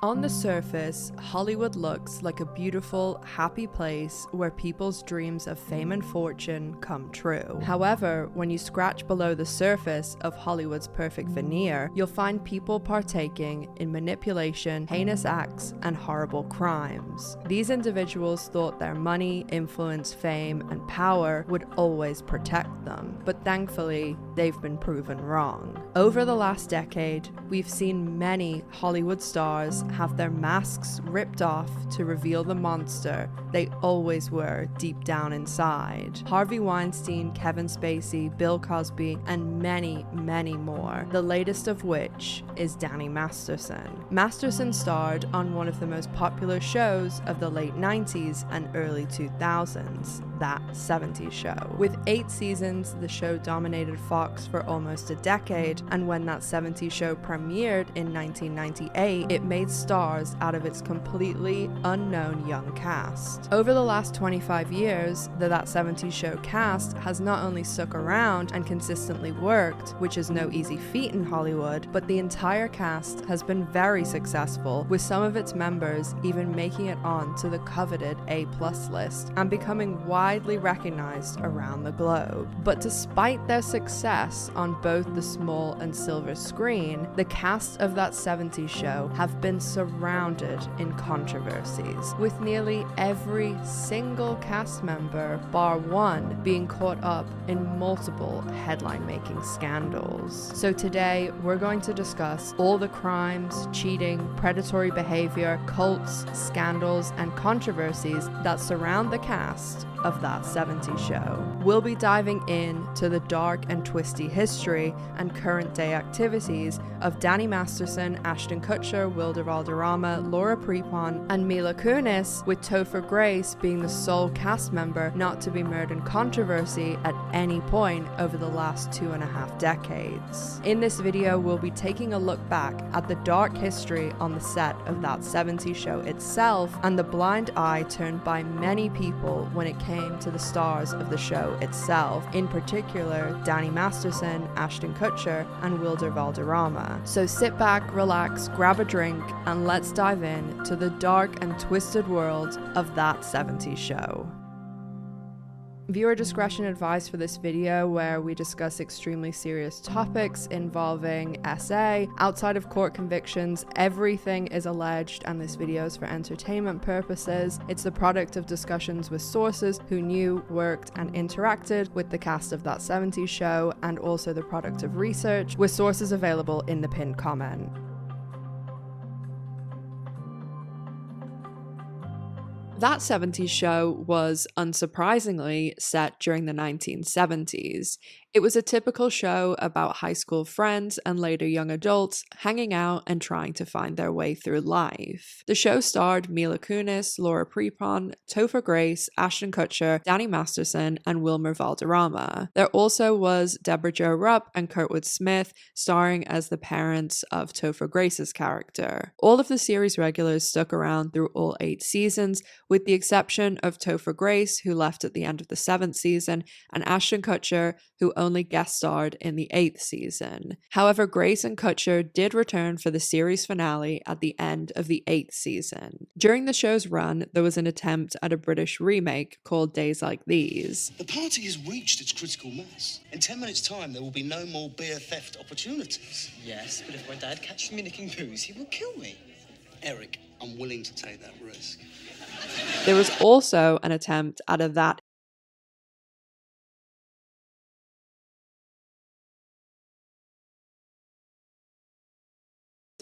On the surface, Hollywood looks like a beautiful, happy place where people's dreams of fame and fortune come true. However, when you scratch below the surface of Hollywood's perfect veneer, you'll find people partaking in manipulation, heinous acts, and horrible crimes. These individuals thought their money, influence, fame, and power would always protect them, but thankfully, they've been proven wrong. Over the last decade, we've seen many Hollywood stars have their masks ripped off to reveal the monster they always were deep down inside. Harvey Weinstein, Kevin Spacey, Bill Cosby, and many, many more, the latest of which is Danny Masterson. Masterson starred on one of the most popular shows of the late 90s and early 2000s, That 70s Show. With 8 seasons, the show dominated Fox for almost a decade, and when That 70s Show premiered in 1998, it made stars out of its completely unknown young cast. Over the last 25 years, the That 70s Show cast has not only stuck around and consistently worked, which is no easy feat in Hollywood, but the entire cast has been very successful, with some of its members even making it on to the coveted A+ list and becoming widely recognized around the globe. But despite their success on both the small and silver screen, the cast of That 70s Show have been surrounded in controversies, with nearly every single cast member, bar one, being caught up in multiple headline-making scandals. So today, we're going to discuss all the crimes, cheating, predatory behavior, cults, scandals, and controversies that surround the cast of That 70s Show. We'll be diving into the dark and twisty history and current day activities of Danny Masterson, Ashton Kutcher, Wilder Valderrama, Laura Prepon, and Mila Kunis, with Topher Grace being the sole cast member not to be mired in controversy at any point over the last 2.5 decades. In this video, we'll be taking a look back at the dark history on the set of That 70s Show itself and the blind eye turned by many people when it came to the stars of the show itself, in particular Danny Masterson, Ashton Kutcher, and Wilder Valderrama. So sit back, relax, grab a drink, and let's dive in to the dark and twisted world of That 70s Show. Viewer discretion advised for this video, where we discuss extremely serious topics involving SA. Outside of court convictions, everything is alleged, and this video is for entertainment purposes. It's the product of discussions with sources who knew, worked, and interacted with the cast of That 70s Show, and also the product of research, with sources available in the pinned comment. That 70s Show was, unsurprisingly, set during the 1970s. It was a typical show about high school friends and later young adults hanging out and trying to find their way through life. The show starred Mila Kunis, Laura Prepon, Topher Grace, Ashton Kutcher, Danny Masterson, and Wilmer Valderrama. There also was Deborah Jo Rupp and Kurtwood Smith starring as the parents of Topher Grace's character. All of the series regulars stuck around through all 8 seasons, with the exception of Topher Grace, who left at the end of the 7th season, and Ashton Kutcher, who only guest starred in the 8th season. However, Grace and Kutcher did return for the series finale at the end of the 8th season. During the show's run, there was an attempt at a British remake called Days Like These. The party has reached its critical mass. In 10 minutes' time, there will be no more beer theft opportunities. Yes, but if my dad catches me nicking booze, he will kill me. Eric, I'm willing to take that risk. There was also an attempt at a That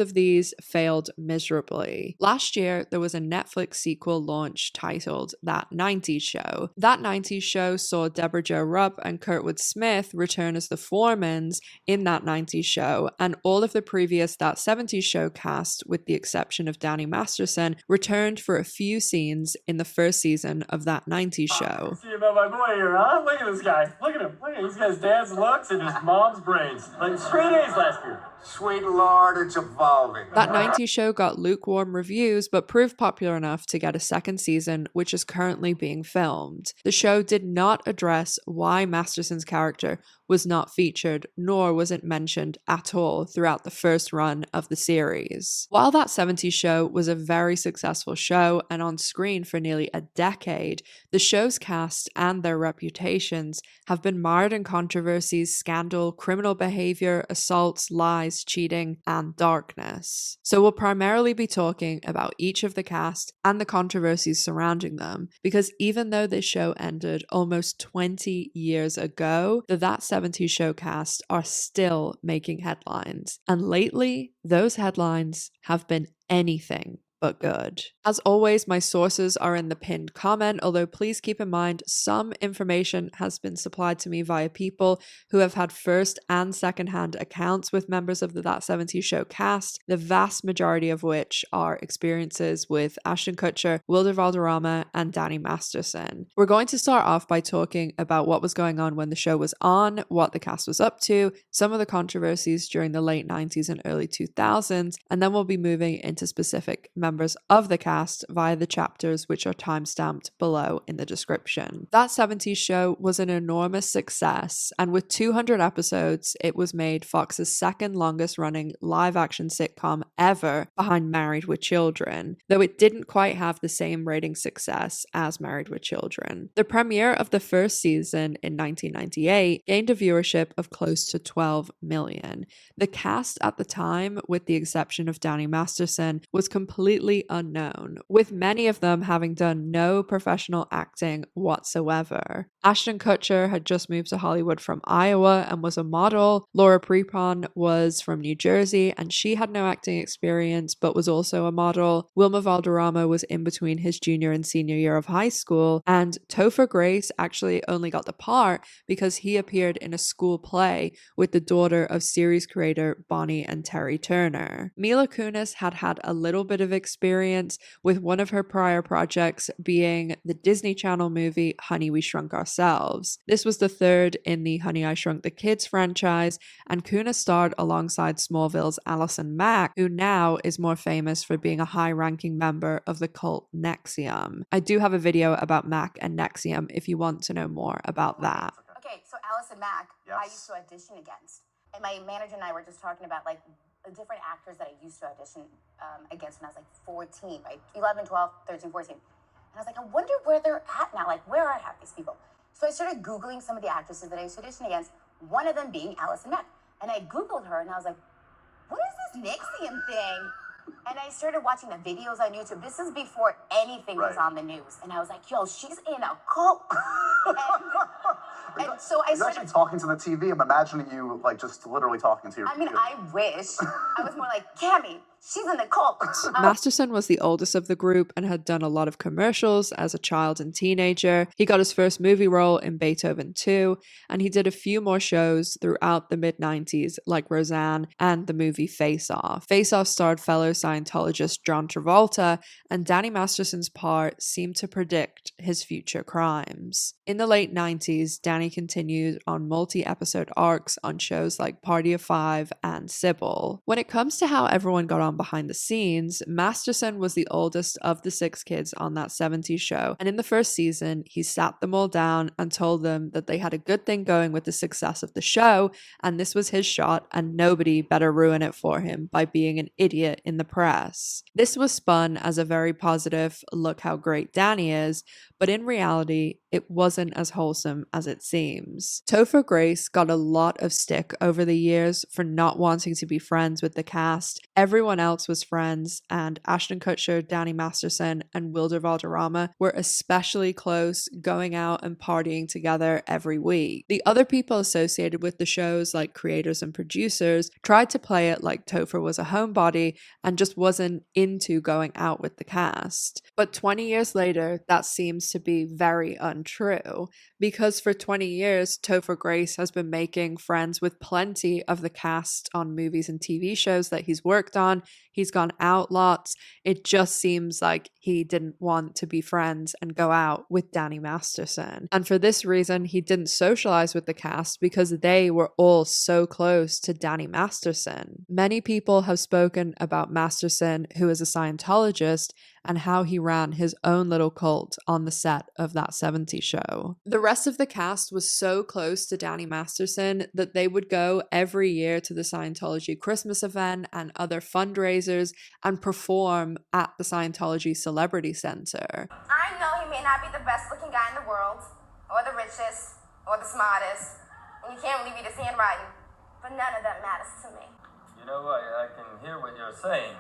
of these failed miserably. Last year, there was a Netflix sequel launch titled That 90s Show. That 90s Show saw Deborah Jo Rupp and Kurtwood Smith return as the Foremans in That 90s Show, and all of the previous That 70s Show cast, with the exception of Danny Masterson, returned for a few scenes in the first season of That 90s Show. See about my boy here, huh? Look at this guy. Look at him. Look at him. He's got his dad's looks and his mom's brains. Like straight A's last year. Sweet Lord, it's a evolving. That 90s show got lukewarm reviews but proved popular enough to get a second season, which is currently being filmed. The show did not address why Masterson's character was not featured, nor was it mentioned at all throughout the first run of the series. While that 70s show was a very successful show and on screen for nearly a decade, the show's cast and their reputations have been marred in controversies, scandal, criminal behavior, assaults, lies, cheating, and darkness. So we'll primarily be talking about each of the cast and the controversies surrounding them, because even though this show ended almost 20 years ago, That 70s Show cast are still making headlines. And lately, those headlines have been anything but good. As always, my sources are in the pinned comment, although please keep in mind some information has been supplied to me via people who have had first and second-hand accounts with members of the That 70s Show cast, the vast majority of which are experiences with Ashton Kutcher, Wilder Valderrama, and Danny Masterson. We're going to start off by talking about what was going on when the show was on, what the cast was up to, some of the controversies during the late 90s and early 2000s, and then we'll be moving into specific members of the cast via the chapters, which are timestamped below in the description. That 70s Show was an enormous success, and with 200 episodes, it was made Fox's second longest running live action sitcom ever, behind Married with Children, though it didn't quite have the same rating success as Married with Children. The premiere of the first season in 1998 gained a viewership of close to 12 million. The cast at the time, with the exception of Danny Masterson, was completely unknown, with many of them having done no professional acting whatsoever. Ashton Kutcher had just moved to Hollywood from Iowa and was a model. Laura Prepon was from New Jersey and she had no acting experience but was also a model. Wilmer Valderrama was in between his junior and senior year of high school, and Topher Grace actually only got the part because he appeared in a school play with the daughter of series creator Bonnie and Terry Turner. Mila Kunis had had a little bit of experience, with one of her prior projects being the Disney Channel movie Honey, We Shrunk Ourselves. This was the third in the Honey, I Shrunk the Kids franchise, and Kunis starred alongside Smallville's Allison Mack, who now is more famous for being a high-ranking member of the cult NXIVM. I do have a video about Mack and NXIVM if you want to know more about that. Okay, so Allison Mack, Yes. I used to audition against. And my manager and I were just talking about like the different actors that I used to audition against when I was like 14, right? 11, 12, 13, 14. And I was like, I wonder where they're at now. Like, where are half these people? So I started Googling some of the actresses that I used to audition against, one of them being Allison Mack. And I Googled her and I was like, what is this NXIVM thing? And I started watching the videos on YouTube. This is before anything was on the news. And I was like, yo, she's in a cult. and so I You're started actually talking to the TV. I'm imagining you like just literally talking to your I mean, computer. I wish. I was more like, Cammy, she's in the cult. Masterson was the oldest of the group and had done a lot of commercials as a child and teenager. He got his first movie role in Beethoven 2, and he did a few more shows throughout the mid-90s, like Roseanne and the movie Face Off. Face Off starred fellow Scientologist John Travolta, and Danny Masterson's part seemed to predict his future crimes. In the late 90s, Danny continued on multi-episode arcs on shows like Party of Five and Sybil. When it comes to how everyone got on behind the scenes, Masterson was the oldest of the 6 kids on That 70s Show, and in the first season, he sat them all down and told them that they had a good thing going with the success of the show, and this was his shot, and nobody better ruin it for him by being an idiot in the press. This was spun as a very positive, look how great Danny is, but in reality, it wasn't as wholesome as it seems. Topher Grace got a lot of stick over the years for not wanting to be friends with the cast. Everyone else was friends, and Ashton Kutcher, Danny Masterson, and Wilder Valderrama were especially close, going out and partying together every week. The other people associated with the shows, like creators and producers, tried to play it like Topher was a homebody and just wasn't into going out with the cast. But 20 years later, that seems to be very untrue. because for 20 years, Topher Grace has been making friends with plenty of the cast on movies and TV shows that he's worked on. He's gone out lots. It just seems like he didn't want to be friends and go out with Danny Masterson. And for this reason, he didn't socialize with the cast because they were all so close to Danny Masterson. Many people have spoken about Masterson, who is a Scientologist, and how he ran his own little cult on the set of That 70s Show. The rest of the cast was so close to Danny Masterson that they would go every year to the Scientology Christmas event and other fundraisers and perform at the Scientology Celebrity Center. I know he may not be the best looking guy in the world, or the richest, or the smartest, and you can't really read his handwriting, but none of that matters to me. You know, I can hear what you're saying.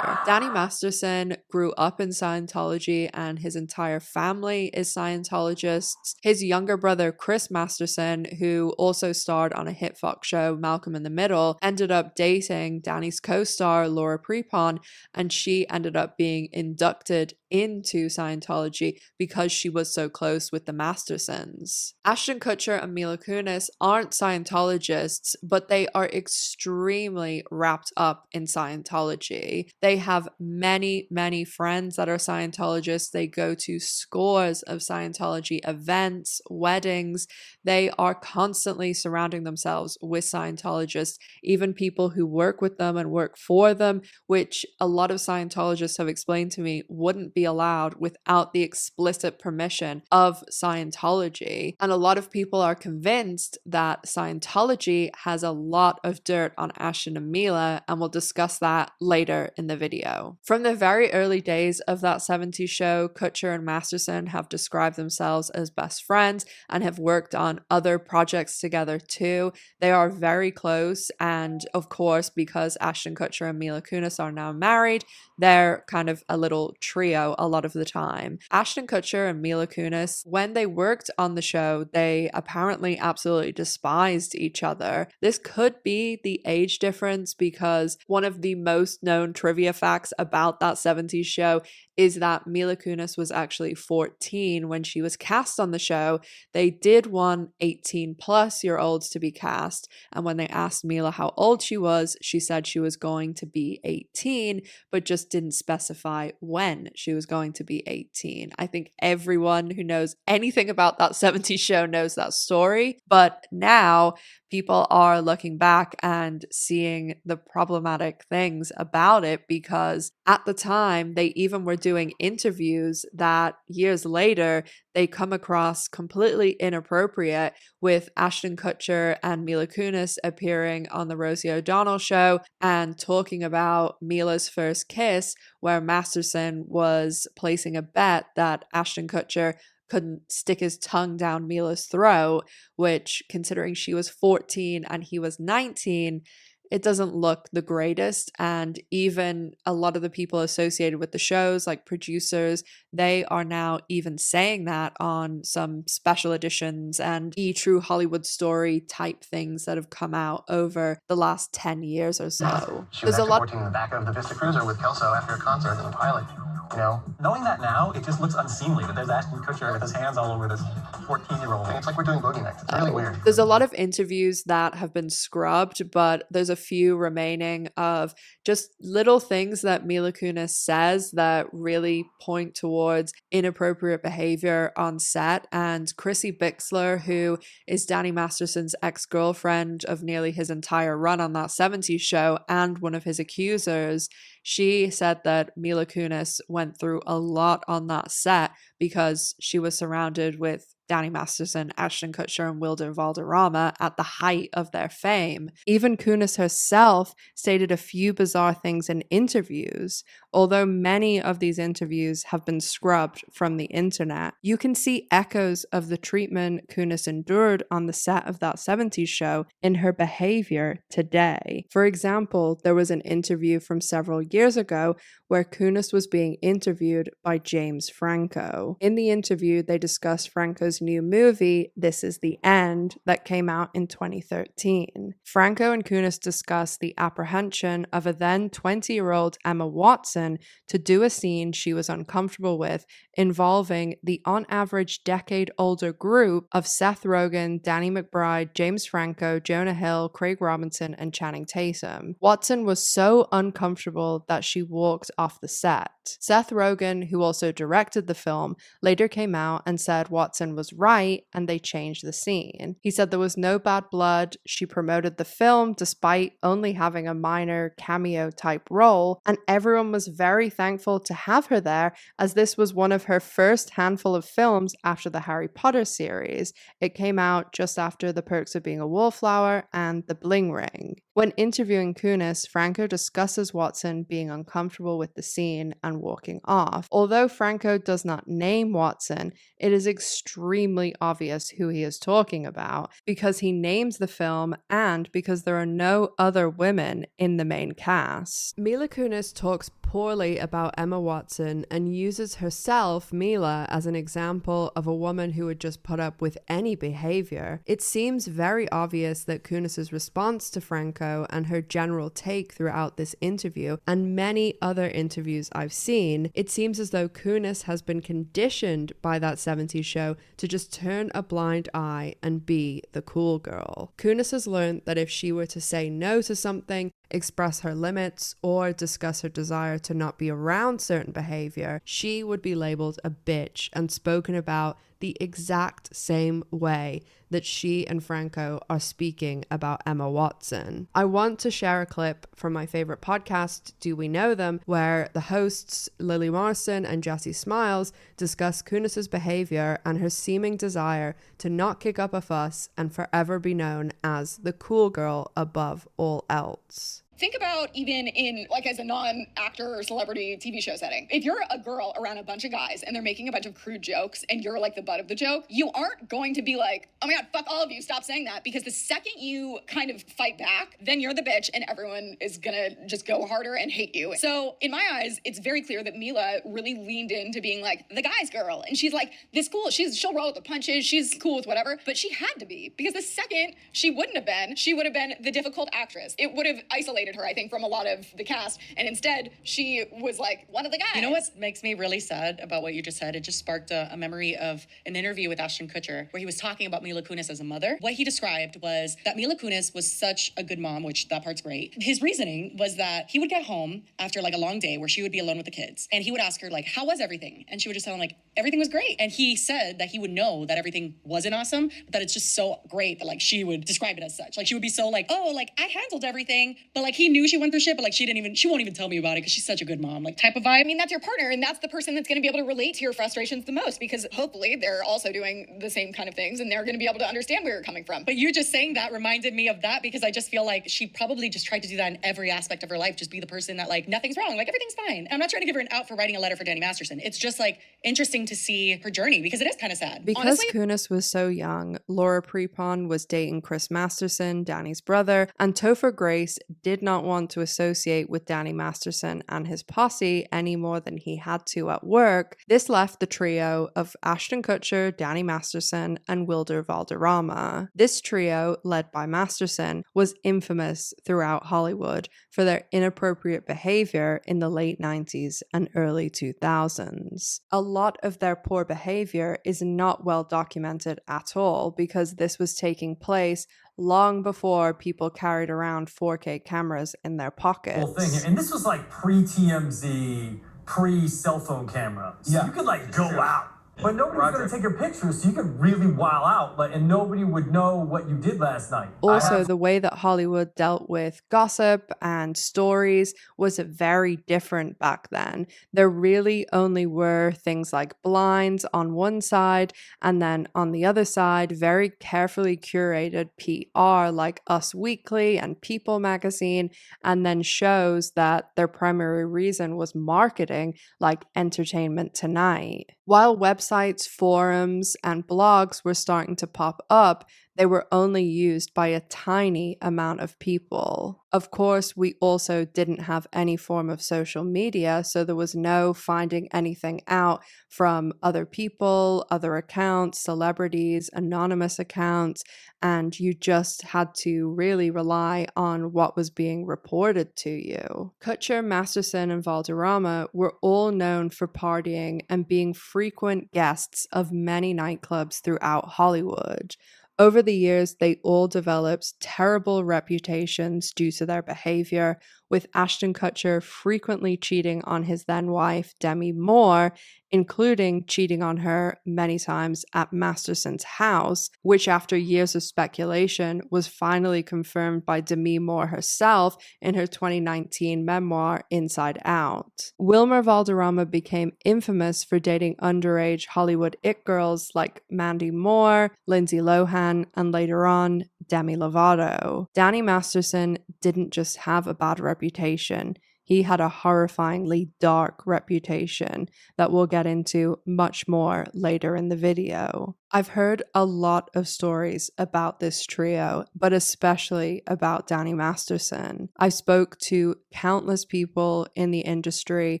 Danny Masterson grew up in Scientology and his entire family is Scientologists. His younger brother, Chris Masterson, who also starred on a hit Fox show, Malcolm in the Middle, ended up dating Danny's co-star, Laura Prepon, and she ended up being inducted into Scientology because she was so close with the Mastersons. Ashton Kutcher and Mila Kunis aren't Scientologists, but they are extremely wrapped up in Scientology. They have many, many friends that are Scientologists. They go to scores of Scientology events, weddings. They are constantly surrounding themselves with Scientologists, even people who work with them and work for them, which a lot of Scientologists have explained to me wouldn't be allowed without the explicit permission of Scientology. And a lot of people are convinced that Scientology has a lot of dirt on Ashton and Mila, and we'll discuss that later in the video. From the very early days of That 70s Show, Kutcher and Masterson have described themselves as best friends and have worked on other projects together too. They are very close, and of course, because Ashton Kutcher and Mila Kunis are now married, they're kind of a little trio a lot of the time. Ashton Kutcher and Mila Kunis, when they worked on the show, they apparently absolutely despised each other. This could be the age difference, because one of the most known trivia facts about That 70s Show is that Mila Kunis was actually 14 when she was cast on the show. They did want 18-plus-year-olds to be cast, and when they asked Mila how old she was, she said she was going to be 18, but just didn't specify when she was going to be 18. I think everyone who knows anything about That 70s Show knows that story, but now people are looking back and seeing the problematic things about it, because at the time they even were doing interviews that years later they come across completely inappropriate, with Ashton Kutcher and Mila Kunis appearing on the Rosie O'Donnell show and talking about Mila's first kiss, where Masterson was placing a bet that Ashton Kutcher couldn't stick his tongue down Mila's throat, which, considering she was 14 and he was 19, it doesn't look the greatest. And even a lot of the people associated with the shows, like producers, they are now even saying that on some special editions and True Hollywood Story type things that have come out over the last 10 years or so. She was working in the back of the Vista Cruiser with Kelso after a concert as a pilot. You know, knowing that now, it just looks unseemly that there's Ashton Kutcher with his hands all over this 14-year-old. It's like we're doing boogie nights. It's really weird. There's a lot of interviews that have been scrubbed, but there's a few remaining of just little things that Mila Kunis says that really point towards inappropriate behavior on set. And Chrissy Bixler, who is Danny Masterson's ex-girlfriend of nearly his entire run on That 70s Show and one of his accusers, she said that Mila Kunis went through a lot on that set because she was surrounded with Danny Masterson, Ashton Kutcher, and Wilder Valderrama at the height of their fame. Even Kunis herself stated a few bizarre things in interviews. Although many of these interviews have been scrubbed from the internet, you can see echoes of the treatment Kunis endured on the set of That 70s Show in her behavior today. For example, there was an interview from several years ago where Kunis was being interviewed by James Franco. In the interview, they discussed Franco's Franco's new movie, This Is the End, that came out in 2013. Franco and Kunis discuss the apprehension of a then 20-year-old Emma Watson to do a scene she was uncomfortable with involving the on average decade older group of Seth Rogen, Danny McBride, James Franco, Jonah Hill, Craig Robinson, and Channing Tatum. Watson was so uncomfortable that she walked off the set. Seth Rogen, who also directed the film, later came out and said Watson was right and they changed the scene. He said there was no bad blood, she promoted the film despite only having a minor cameo type role, and everyone was very thankful to have her there as this was one of her first handful of films after the Harry Potter series. It came out just after The Perks of Being a Wallflower and The Bling Ring. When interviewing Kunis, Franco discusses Watson being uncomfortable with the scene and walking off. Although Franco does not name Watson, it is extremely obvious who he is talking about because he names the film and because there are no other women in the main cast. Mila Kunis talks poorly about Emma Watson and uses herself, Mila, as an example of a woman who would just put up with any behavior. It seems very obvious that Kunis's response to Franco and her general take throughout this interview and many other interviews I've seen, it seems as though Kunis has been conditioned by that 70s show to just turn a blind eye and be the cool girl. Kunis has learned that if she were to say no to something, express her limits, or discuss her desire to not be around certain behavior, she would be labeled a bitch and spoken about the exact same way that she and Franco are speaking about Emma Watson. I want to share a clip from my favorite podcast, Do We Know Them, where the hosts Lily Morrison and Jessie Smiles discuss Kunis's behavior and her seeming desire to not kick up a fuss and forever be known as the cool girl above all else. Think about even in, like, as a non-actor or celebrity TV show setting. If you're a girl around a bunch of guys and they're making a bunch of crude jokes and you're like the butt of the joke, you aren't going to be like, oh my God, fuck all of you, stop saying that. Because the second you kind of fight back, then you're the bitch and everyone is gonna just go harder and hate you. So in my eyes, it's very clear that Mila really leaned into being like the guy's girl. And she's like, this cool, she'll roll with the punches, she's cool with whatever. But she had to be, because the second she wouldn't have been, she would have been the difficult actress. It would have isolated her, I think, from a lot of the cast, and instead she was like one of the guys. You know what makes me really sad about what you just said? It just sparked a memory of an interview with Ashton Kutcher where he was talking about Mila Kunis as a mother. What he described was that Mila Kunis was such a good mom, which that part's great. His reasoning was that he would get home after like a long day where she would be alone with the kids, and he would ask her like, how was everything? And she would just tell him like, everything was great. And he said that he would know that everything wasn't awesome, but that it's just so great that like she would describe it as such. Like she would be so like, oh, like I handled everything, but like he knew she went through shit, but like she won't even tell me about it because she's such a good mom, like type of vibe. I mean, that's your partner, and that's the person that's going to be able to relate to your frustrations the most, because hopefully they're also doing the same kind of things and they're going to be able to understand where you're coming from. But you just saying that reminded me of that, because I just feel like she probably just tried to do that in every aspect of her life, just be the person that like nothing's wrong, like everything's fine. And I'm not trying to give her an out for writing a letter for Danny Masterson. It's just like interesting to see her journey, because it is kind of sad. Because honestly, Kunis was so young, Laura Prepon was dating Chris Masterson, Danny's brother, and Topher Grace did not want to associate with Danny Masterson and his posse any more than he had to at work. This left the trio of Ashton Kutcher, Danny Masterson, and Wilder Valderrama. This trio, led by Masterson, was infamous throughout Hollywood for their inappropriate behavior in the late 90s and early 2000s. A lot of their poor behavior is not well documented at all, because this was taking place long before people carried around 4K cameras in their pockets. Whole thing, and this was like pre-TMZ, pre-cell phone camera. So you could like go out. But nobody was going to take your pictures, so you could really wild out, and nobody would know what you did last night. Also, the way that Hollywood dealt with gossip and stories was very different back then. There really only were things like blinds on one side, and then on the other side, very carefully curated PR like Us Weekly and People magazine, and then shows that their primary reason was marketing, like Entertainment Tonight. While websites, forums, and blogs were starting to pop up, They were only used by a tiny amount of people. Of course, we also didn't have any form of social media, so there was no finding anything out from other people, other accounts, celebrities, anonymous accounts, and you just had to really rely on what was being reported to you. Kutcher, Masterson, and Valderrama were all known for partying and being frequent guests of many nightclubs throughout Hollywood. Over the years, they all developed terrible reputations due to their behavior, with Ashton Kutcher frequently cheating on his then wife, Demi Moore, including cheating on her many times at Masterson's house, which after years of speculation was finally confirmed by Demi Moore herself in her 2019 memoir, Inside Out. Wilmer Valderrama became infamous for dating underage Hollywood it girls like Mandy Moore, Lindsay Lohan, and later on, Demi Lovato. Danny Masterson didn't just have a bad reputation. He had a horrifyingly dark reputation that we'll get into much more later in the video. I've heard a lot of stories about this trio, but especially about Danny Masterson. I spoke to countless people in the industry,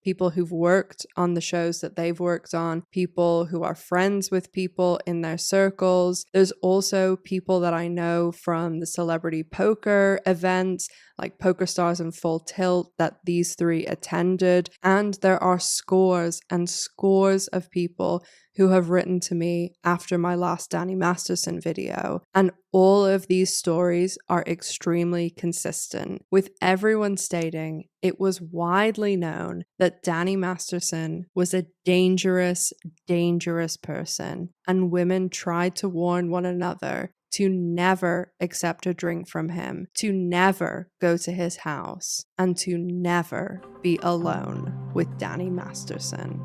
people who've worked on the shows that they've worked on, people who are friends with people in their circles. There's also people that I know from the celebrity poker events, like Poker Stars and Full Tilt, that these three attended. And there are scores and scores of people who have written to me after my last Danny Masterson video. And all of these stories are extremely consistent, with everyone stating it was widely known that Danny Masterson was a dangerous, dangerous person, and women tried to warn one another to never accept a drink from him, to never go to his house, and to never be alone with Danny Masterson.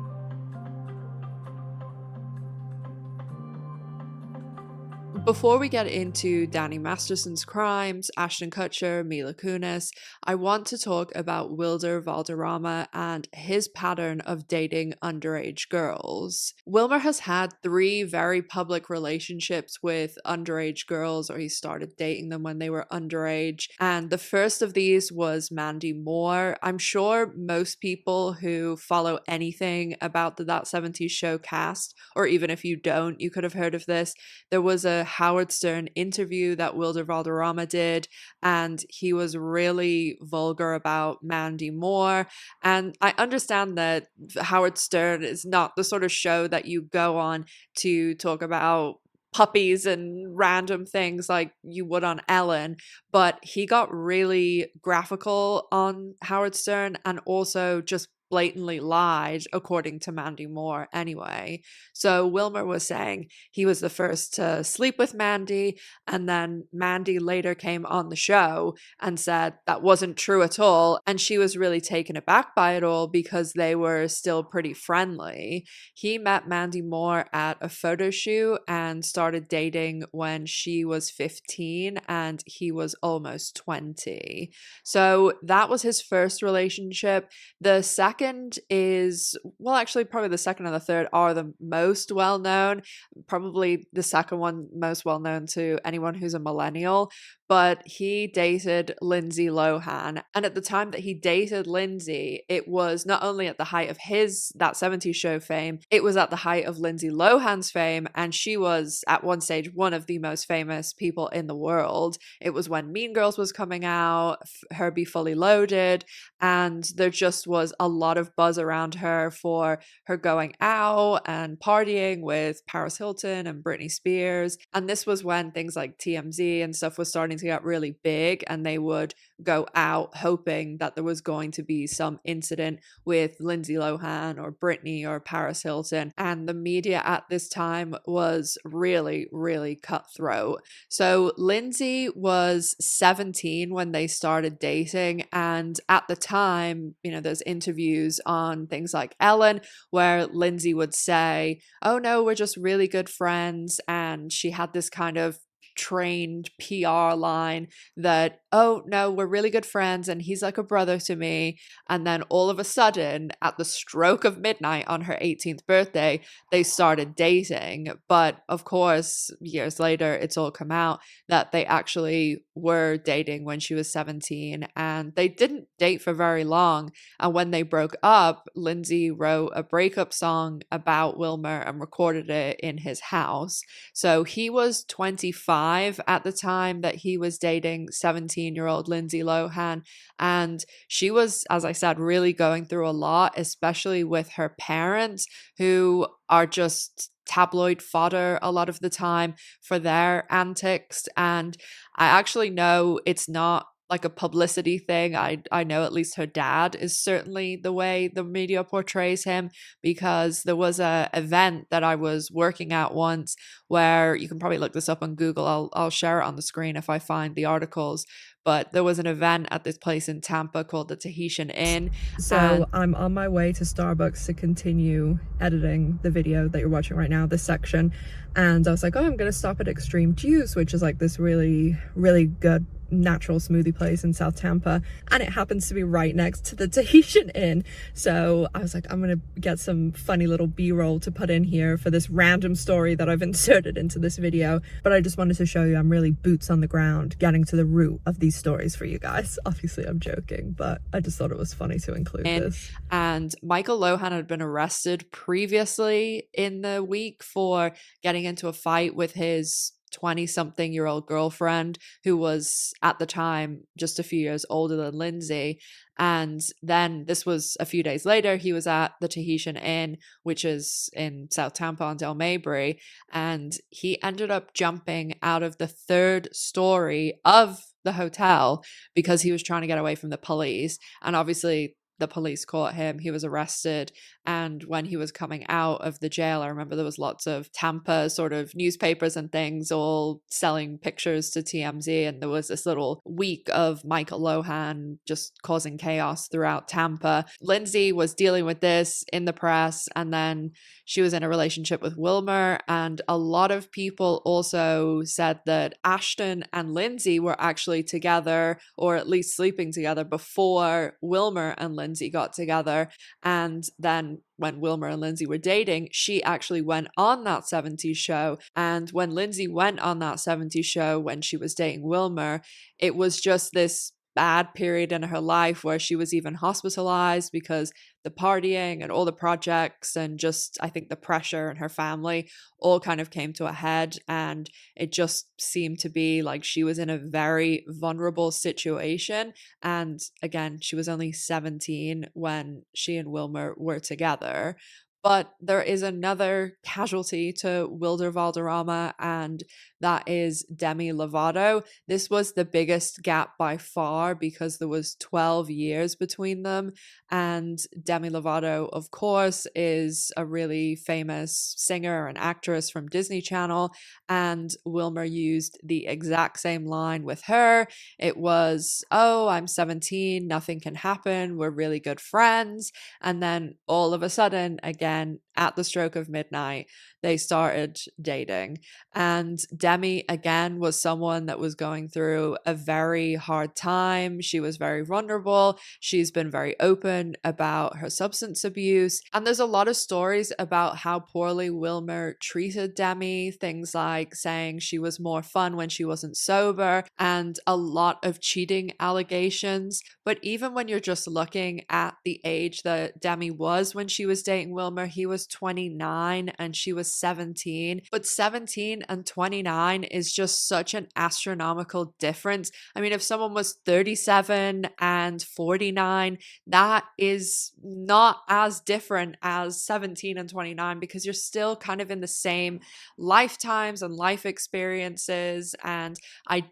Before we get into Danny Masterson's crimes, Ashton Kutcher, Mila Kunis, I want to talk about Wilmer Valderrama and his pattern of dating underage girls. Wilmer has had 3 very public relationships with underage girls, or he started dating them when they were underage. And the first of these was Mandy Moore. I'm sure most people who follow anything about the That 70s Show cast, or even if you don't, you could have heard of this. There was a Howard Stern interview that Wilmer Valderrama did, and he was really vulgar about Mandy Moore. And I understand that Howard Stern is not the sort of show that you go on to talk about puppies and random things like you would on Ellen, but he got really graphical on Howard Stern and also just blatantly lied, according to Mandy Moore anyway. So Wilmer was saying he was the first to sleep with Mandy, and then Mandy later came on the show and said that wasn't true at all, and she was really taken aback by it all because they were still pretty friendly. He met Mandy Moore at a photo shoot and started dating when she was 15 and he was almost 20. So that was his first relationship. The second is, well, actually probably the second and the third are the most well known. Probably the second one most well known to anyone who's a millennial, but he dated Lindsay Lohan. And at the time that he dated Lindsay, it was not only at the height of his That 70s Show fame, it was at the height of Lindsay Lohan's fame, and she was at one stage one of the most famous people in the world. It was when Mean Girls was coming out, Herbie Fully Loaded, and there just was a lot of buzz around her for her going out and partying with Paris Hilton and Britney Spears. And this was when things like TMZ and stuff was starting to get really big, and they would go out hoping that there was going to be some incident with Lindsay Lohan or Britney or Paris Hilton. And the media at this time was really, really cutthroat. So Lindsay was 17 when they started dating, and at the time, you know, there's interviews on things like Ellen where Lindsay would say, "Oh no, we're just really good friends," and she had this kind of trained PR line that, oh no, we're really good friends and he's like a brother to me. And then all of a sudden, at the stroke of midnight on her 18th birthday, they started dating. But of course, years later, it's all come out that they actually were dating when she was 17, and they didn't date for very long. And when they broke up, Lindsay wrote a breakup song about Wilmer and recorded it in his house. So he was 25 at the time that he was dating 17-year-old Lindsay Lohan. And she was, as I said, really going through a lot, especially with her parents, who are just tabloid fodder a lot of the time for their antics. And I actually know it's not like a publicity thing. I know at least her dad is certainly the way the media portrays him, because there was a event that I was working at once where you can probably look this up on Google. I'll share it on the screen if I find the articles. But there was an event at this place in Tampa called the Tahitian Inn. So I'm on my way to Starbucks to continue editing the video that you're watching right now, this section. And I was like, oh, I'm going to stop at Extreme Juice, which is like this really, really good natural smoothie place in South Tampa, and it happens to be right next to the Tahitian Inn. So I was like, I'm gonna get some funny little b-roll to put in here for this random story that I've inserted into this video. But I just wanted to show you I'm really boots on the ground, getting to the root of these stories for you guys. Obviously I'm joking, but I just thought it was funny to include this. And Michael Lohan had been arrested previously in the week for getting into a fight with his 20-something-year-old girlfriend, who was at the time just a few years older than Lindsay. And then this was a few days later, he was at the Tahitian Inn, which is in South Tampa on Del Mabry, and he ended up jumping out of the third story of the hotel because he was trying to get away from the police. And obviously the police caught him, he was arrested, and when he was coming out of the jail, I remember there was lots of Tampa sort of newspapers and things all selling pictures to TMZ, and there was this little week of Michael Lohan just causing chaos throughout Tampa. Lindsay was dealing with this in the press, and then she was in a relationship with Wilmer, and a lot of people also said that Ashton and Lindsay were actually together, or at least sleeping together, before Wilmer and Lindsay got together. And then when Wilmer and Lindsay were dating, she actually went on that 70s show. And when Lindsay went on that 70s show when she was dating Wilmer, it was just this bad period in her life where she was even hospitalized because the partying and all the projects and just, I think, the pressure in her family all kind of came to a head. And it just seemed to be like she was in a very vulnerable situation. And again, she was only 17 when she and Wilmer were together. But there is another casualty to Wilder Valderrama, and that is Demi Lovato. This was the biggest gap by far because there was 12 years between them. And Demi Lovato, of course, is a really famous singer and actress from Disney Channel. And Wilmer used the exact same line with her. It was, oh, I'm 17, nothing can happen, we're really good friends. And then all of a sudden, again, at the stroke of midnight, they started dating. And Demi, again, was someone that was going through a very hard time. She was very vulnerable. She's been very open about her substance abuse. And there's a lot of stories about how poorly Wilmer treated Demi, things like saying she was more fun when she wasn't sober, and a lot of cheating allegations. But even when you're just looking at the age that Demi was when she was dating Wilmer, he was 29 and she was 17. But 17 and 29 is just such an astronomical difference. I mean, if someone was 37 and 49, that is not as different as 17 and 29, because you're still kind of in the same lifetimes and life experiences. And I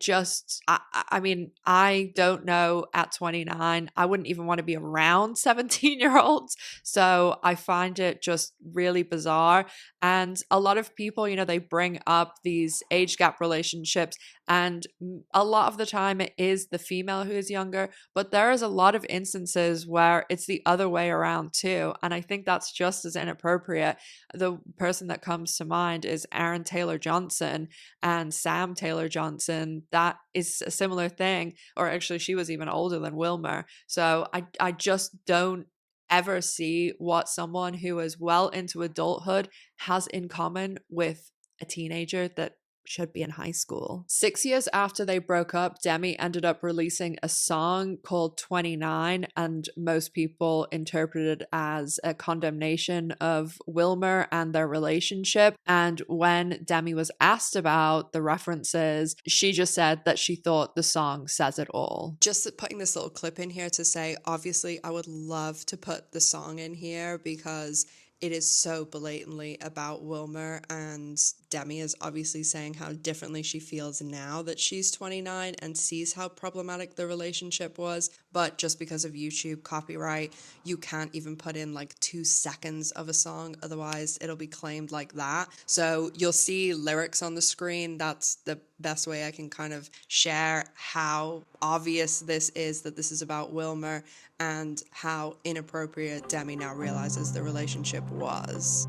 mean, I don't know at 29, I wouldn't even want to be around 17-year-olds. So I find it just really bizarre. And a lot of people, you know, they bring up these age gap relationships, and a lot of the time it is the female who is younger, but there is a lot of instances where it's the other way around too. And I think that's just as inappropriate. The person that comes to mind is Aaron Taylor Johnson and Sam Taylor Johnson. That is a similar thing, or actually she was even older than Wilmer. So I just don't ever see what someone who is well into adulthood has in common with a teenager that should be in high school. 6 years after they broke up, Demi ended up releasing a song called 29, and most people interpreted it as a condemnation of Wilmer and their relationship. And when Demi was asked about the references, she just said that she thought the song says it all. Just putting this little clip in here to say, obviously I would love to put the song in here because it is so blatantly about Wilmer, and Demi is obviously saying how differently she feels now that she's 29 and sees how problematic the relationship was. But just because of YouTube copyright, you can't even put in like 2 seconds of a song, otherwise it'll be claimed like that. So you'll see lyrics on the screen. That's the best way I can kind of share how obvious this is, that this is about Wilmer, and how inappropriate Demi now realizes the relationship was.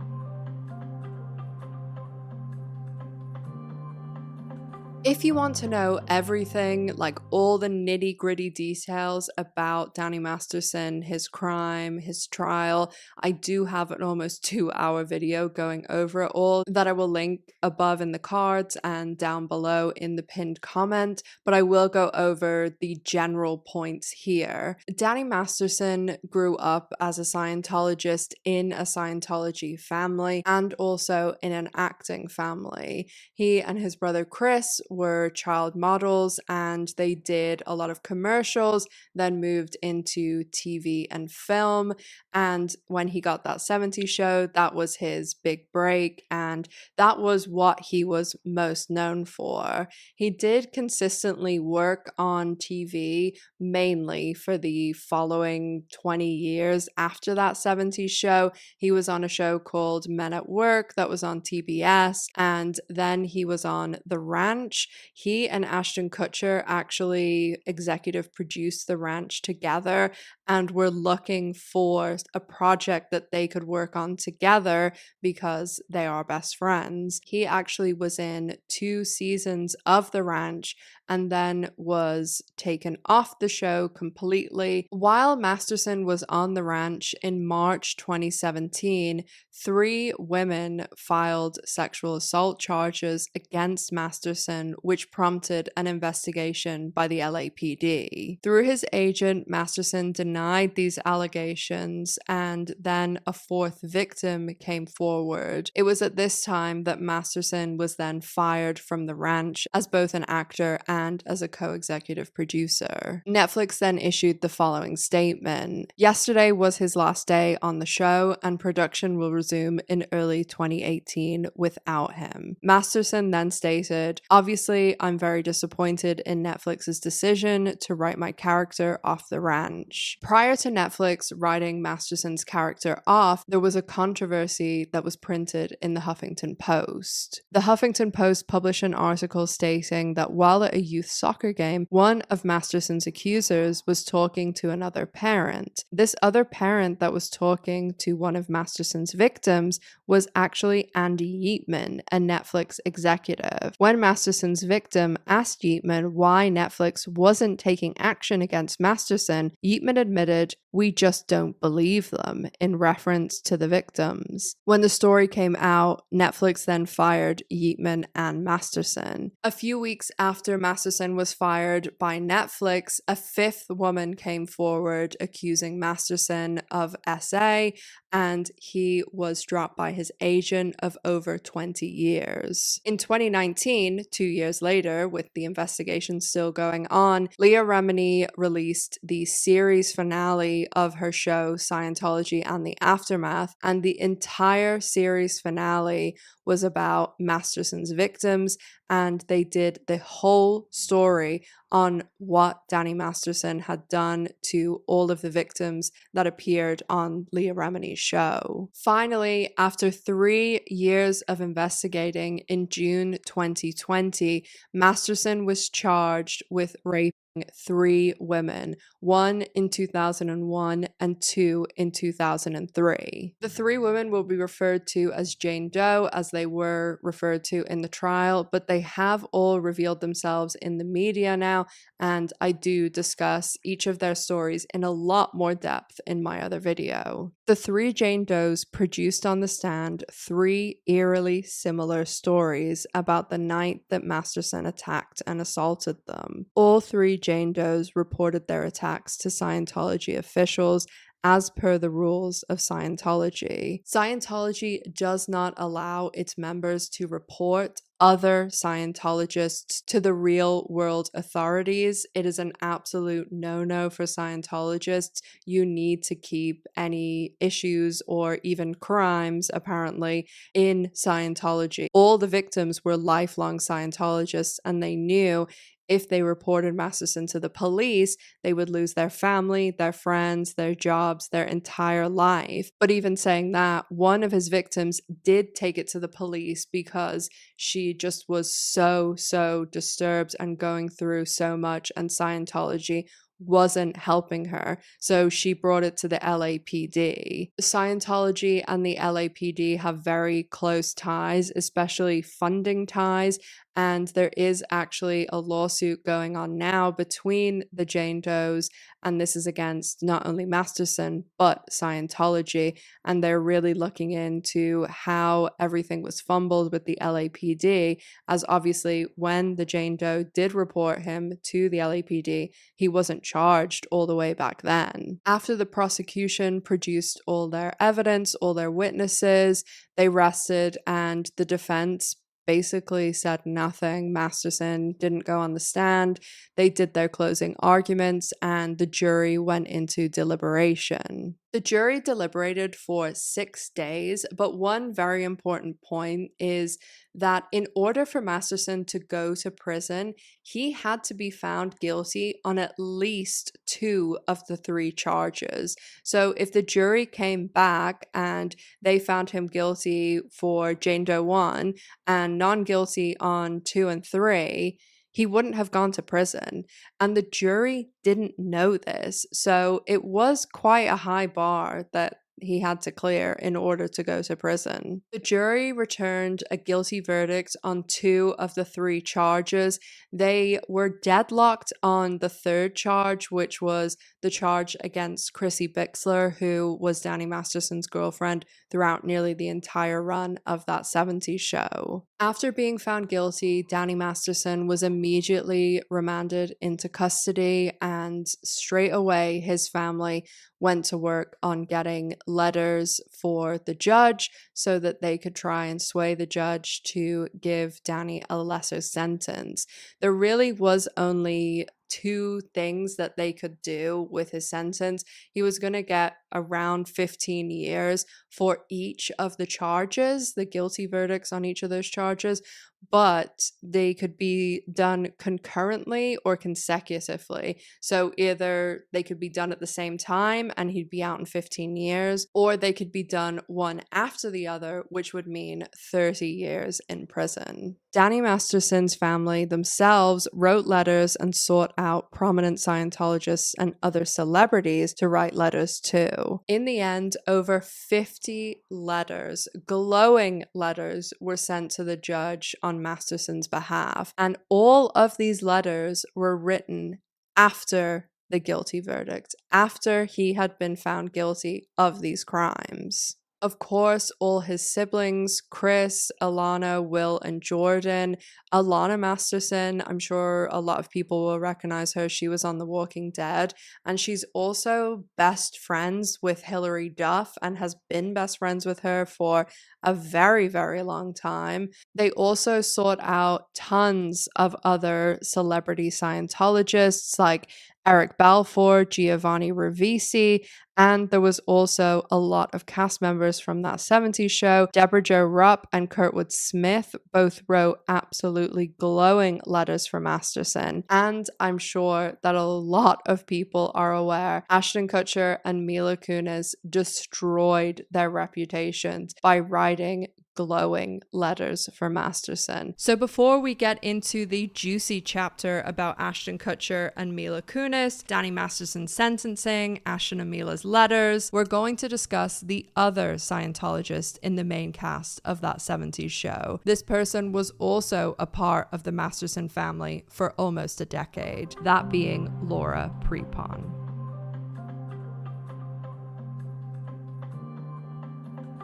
If you want to know everything, like all the nitty-gritty details about Danny Masterson, his crime, his trial, I do have an almost 2-hour video going over it all that I will link above in the cards and down below in the pinned comment, but I will go over the general points here. Danny Masterson grew up as a Scientologist in a Scientology family and also in an acting family. He and his brother Chris were child models, and they did a lot of commercials, then moved into TV and film. And when he got that 70s show, that was his big break, and that was what he was most known for. He did consistently work on TV mainly for the following 20 years after that 70s show. He was on a show called Men at Work that was on TBS, and then he was on The Ranch. He and Ashton Kutcher actually executive produced The Ranch together and were looking for a project that they could work on together because they are best friends. He actually was in 2 seasons of The Ranch and then was taken off the show completely. While Masterson was on The Ranch in March 2017, 3 women filed sexual assault charges against Masterson, which prompted an investigation by the LAPD. Through his agent, Masterson denied these allegations, and then a 4th victim came forward. It was at this time that Masterson was then fired from The Ranch as both an actor and as a co-executive producer. Netflix then issued the following statement. Yesterday was his last day on the show, and production will resume in early 2018 without him. Masterson then stated, "Obviously, I'm very disappointed in Netflix's decision to write my character off The Ranch." Prior to Netflix writing Masterson's character off, there was a controversy that was printed in the Huffington Post. The Huffington Post published an article stating that while at a youth soccer game, one of Masterson's accusers was talking to another parent. This other parent that was talking to one of Masterson's victims was actually Andy Yeatman, a Netflix executive. When Masterson's victim asked Yeatman why Netflix wasn't taking action against Masterson, Yeatman admitted, "We just don't believe them," in reference to the victims. When the story came out, Netflix then fired Yeatman and Masterson. A few weeks after Masterson was fired by Netflix, a 5th woman came forward accusing Masterson of SA, and he was dropped by his agent of over 20 years. In 2019, 2 years later, with the investigation still going on, Leah Remini released the series finale finale of her show Scientology and the Aftermath, and the entire series finale was about Masterson's victims, and they did the whole story on what Danny Masterson had done to all of the victims that appeared on Leah Remini's show. Finally, after 3 years of investigating, in June 2020, Masterson was charged with raping 3 women, 1 in 2001 and 2 in 2003. The 3 women will be referred to as Jane Doe, as they were referred to in the trial, but they have all revealed themselves in the media now, and I do discuss each of their stories in a lot more depth in my other video. The 3 Jane Does produced on the stand 3 eerily similar stories about the night that Masterson attacked and assaulted them. All 3 Jane Does reported their attacks to Scientology officials as per the rules of Scientology. Scientology does not allow its members to report other Scientologists to the real world authorities. It is an absolute no-no for Scientologists. You need to keep any issues or even crimes, apparently, in Scientology. All the victims were lifelong Scientologists, and they knew if they reported Masterson to the police, they would lose their family, their friends, their jobs, their entire life. But even saying that, one of his victims did take it to the police because she just was so disturbed and going through so much, and Scientology wasn't helping her, so she brought it to the LAPD. Scientology and the LAPD have very close ties, especially funding ties, and there is actually a lawsuit going on now between the Jane Does, and this is against not only Masterson but Scientology, and they're really looking into how everything was fumbled with the LAPD, as obviously when the Jane Doe did report him to the LAPD, he wasn't charged all the way back then. After the prosecution produced all their evidence, all their witnesses, they rested, and the defense basically said nothing. Masterson didn't go on the stand. They did their closing arguments, and the jury went into deliberation. The jury deliberated for 6 days, but one very important point is that in order for Masterson to go to prison, he had to be found guilty on at least 2 of the 3 charges. So if the jury came back and they found him guilty for Jane Doe 1 and non-guilty on 2 and 3, he wouldn't have gone to prison. And the jury didn't know this. So it was quite a high bar that he had to clear in order to go to prison. The jury returned a guilty verdict on 2 of the 3 charges. They were deadlocked on the 3rd charge, which was the charge against Chrissy Bixler, who was Danny Masterson's girlfriend throughout nearly the entire run of that 70s show. After being found guilty, Danny Masterson was immediately remanded into custody, and straight away his family went to work on getting letters for the judge so that they could try and sway the judge to give Danny a lesser sentence. There really was only 2 things that they could do with his sentence. He was going to get around 15 years for each of the charges, the guilty verdicts on each of those charges, but they could be done concurrently or consecutively. So either they could be done at the same time and he'd be out in 15 years, or they could be done one after the other, which would mean 30 years in prison. Danny Masterson's family themselves wrote letters and sought out prominent Scientologists and other celebrities to write letters to. In the end, over 50 letters, glowing letters, were sent to the judge on Masterson's behalf, and all of these letters were written after the guilty verdict, after he had been found guilty of these crimes. Of course, all his siblings, Chris, Alana, Will, and Jordan. Alana Masterson, I'm sure a lot of people will recognize her. She was on The Walking Dead, and she's also best friends with Hilary Duff and has been best friends with her for a very, very long time. They also sought out tons of other celebrity Scientologists like Eric Balfour, Giovanni Ribisi, and there was also a lot of cast members from that 70s show. Deborah Jo Rupp and Kurtwood Smith both wrote absolutely glowing letters for Masterson. And I'm sure that a lot of people are aware Ashton Kutcher and Mila Kunis destroyed their reputations by writing glowing letters for Masterson. So before we get into the juicy chapter about Ashton Kutcher and Mila Kunis, Danny Masterson's sentencing, Ashton and Mila's letters, we're going to discuss the other Scientologist in the main cast of that 70s show. This person was also a part of the Masterson family for almost a decade, that being Laura Prepon.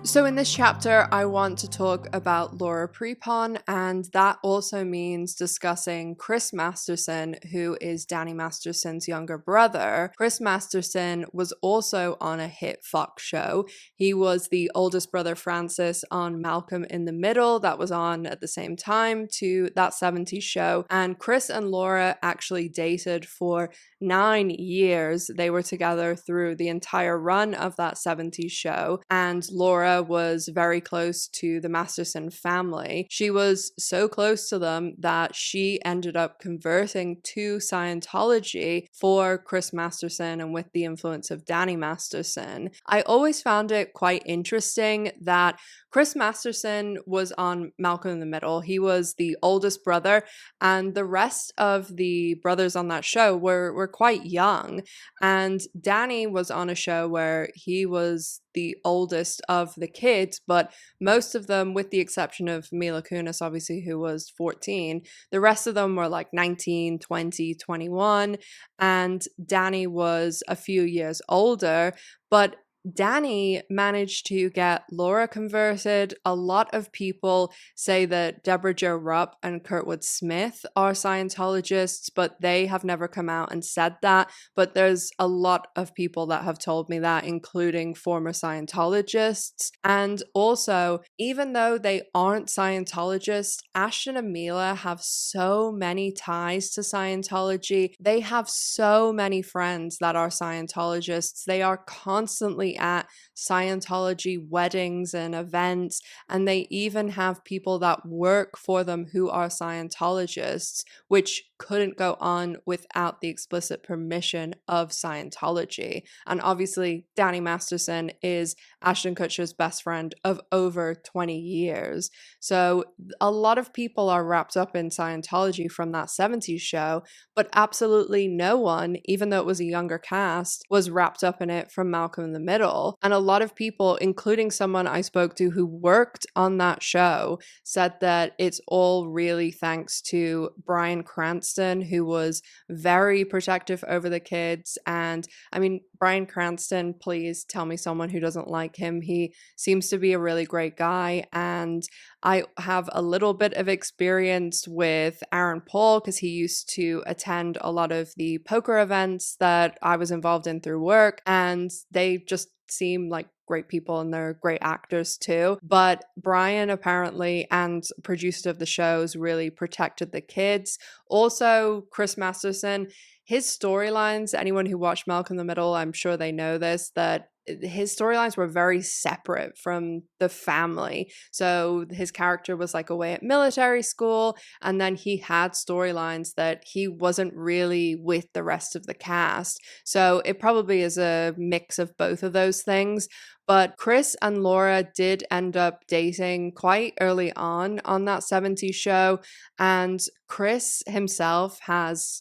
So in this chapter, I want to talk about Laura Prepon, and that also means discussing Chris Masterson, who is Danny Masterson's younger brother. Chris Masterson was also on a hit Fox show. He was the oldest brother Francis on Malcolm in the Middle, that was on at the same time to that 70s show. And Chris and Laura actually dated for 9 years. They were together through the entire run of that 70s show, and Laura was very close to the Masterson family. She was so close to them that she ended up converting to Scientology for Chris Masterson and with the influence of Danny Masterson. I always found it quite interesting that Chris Masterson was on Malcolm in the Middle. He was the oldest brother, and the rest of the brothers on that show were quite young. And Danny was on a show where he was the oldest of the kids, but most of them, with the exception of Mila Kunis, obviously, who was 14, the rest of them were like 19, 20, 21, and Danny was a few years older, but Danny managed to get Laura converted. A lot of people say that Deborah Jo Rupp and Kurtwood Smith are Scientologists, but they have never come out and said that. But there's a lot of people that have told me that, including former Scientologists. And also, even though they aren't Scientologists, Ashton and Mila have so many ties to Scientology. They have so many friends that are Scientologists. They are constantly at Scientology weddings and events, and they even have people that work for them who are Scientologists, which couldn't go on without the explicit permission of Scientology. And obviously, Danny Masterson is Ashton Kutcher's best friend of over 20 years. So a lot of people are wrapped up in Scientology from that 70s show, but absolutely no one, even though it was a younger cast, was wrapped up in it from Malcolm in the Middle. And a lot of people, including someone I spoke to who worked on that show, said that it's all really thanks to Bryan Cranston, who was very protective over the kids. And I mean, Bryan Cranston, please tell me someone who doesn't like him. He seems to be a really great guy. And I have a little bit of experience with Aaron Paul because he used to attend a lot of the poker events that I was involved in through work. And they just seem like great people, and they're great actors too. But Bryan apparently, and producers of the shows, really protected the kids. Also, Chris Masterson, his storylines, anyone who watched Malcolm in the Middle, I'm sure they know this, that his storylines were very separate from the family. So his character was like away at military school, and then he had storylines that he wasn't really with the rest of the cast. So it probably is a mix of both of those things. But Chris and Laura did end up dating quite early on that 70s show, and Chris himself has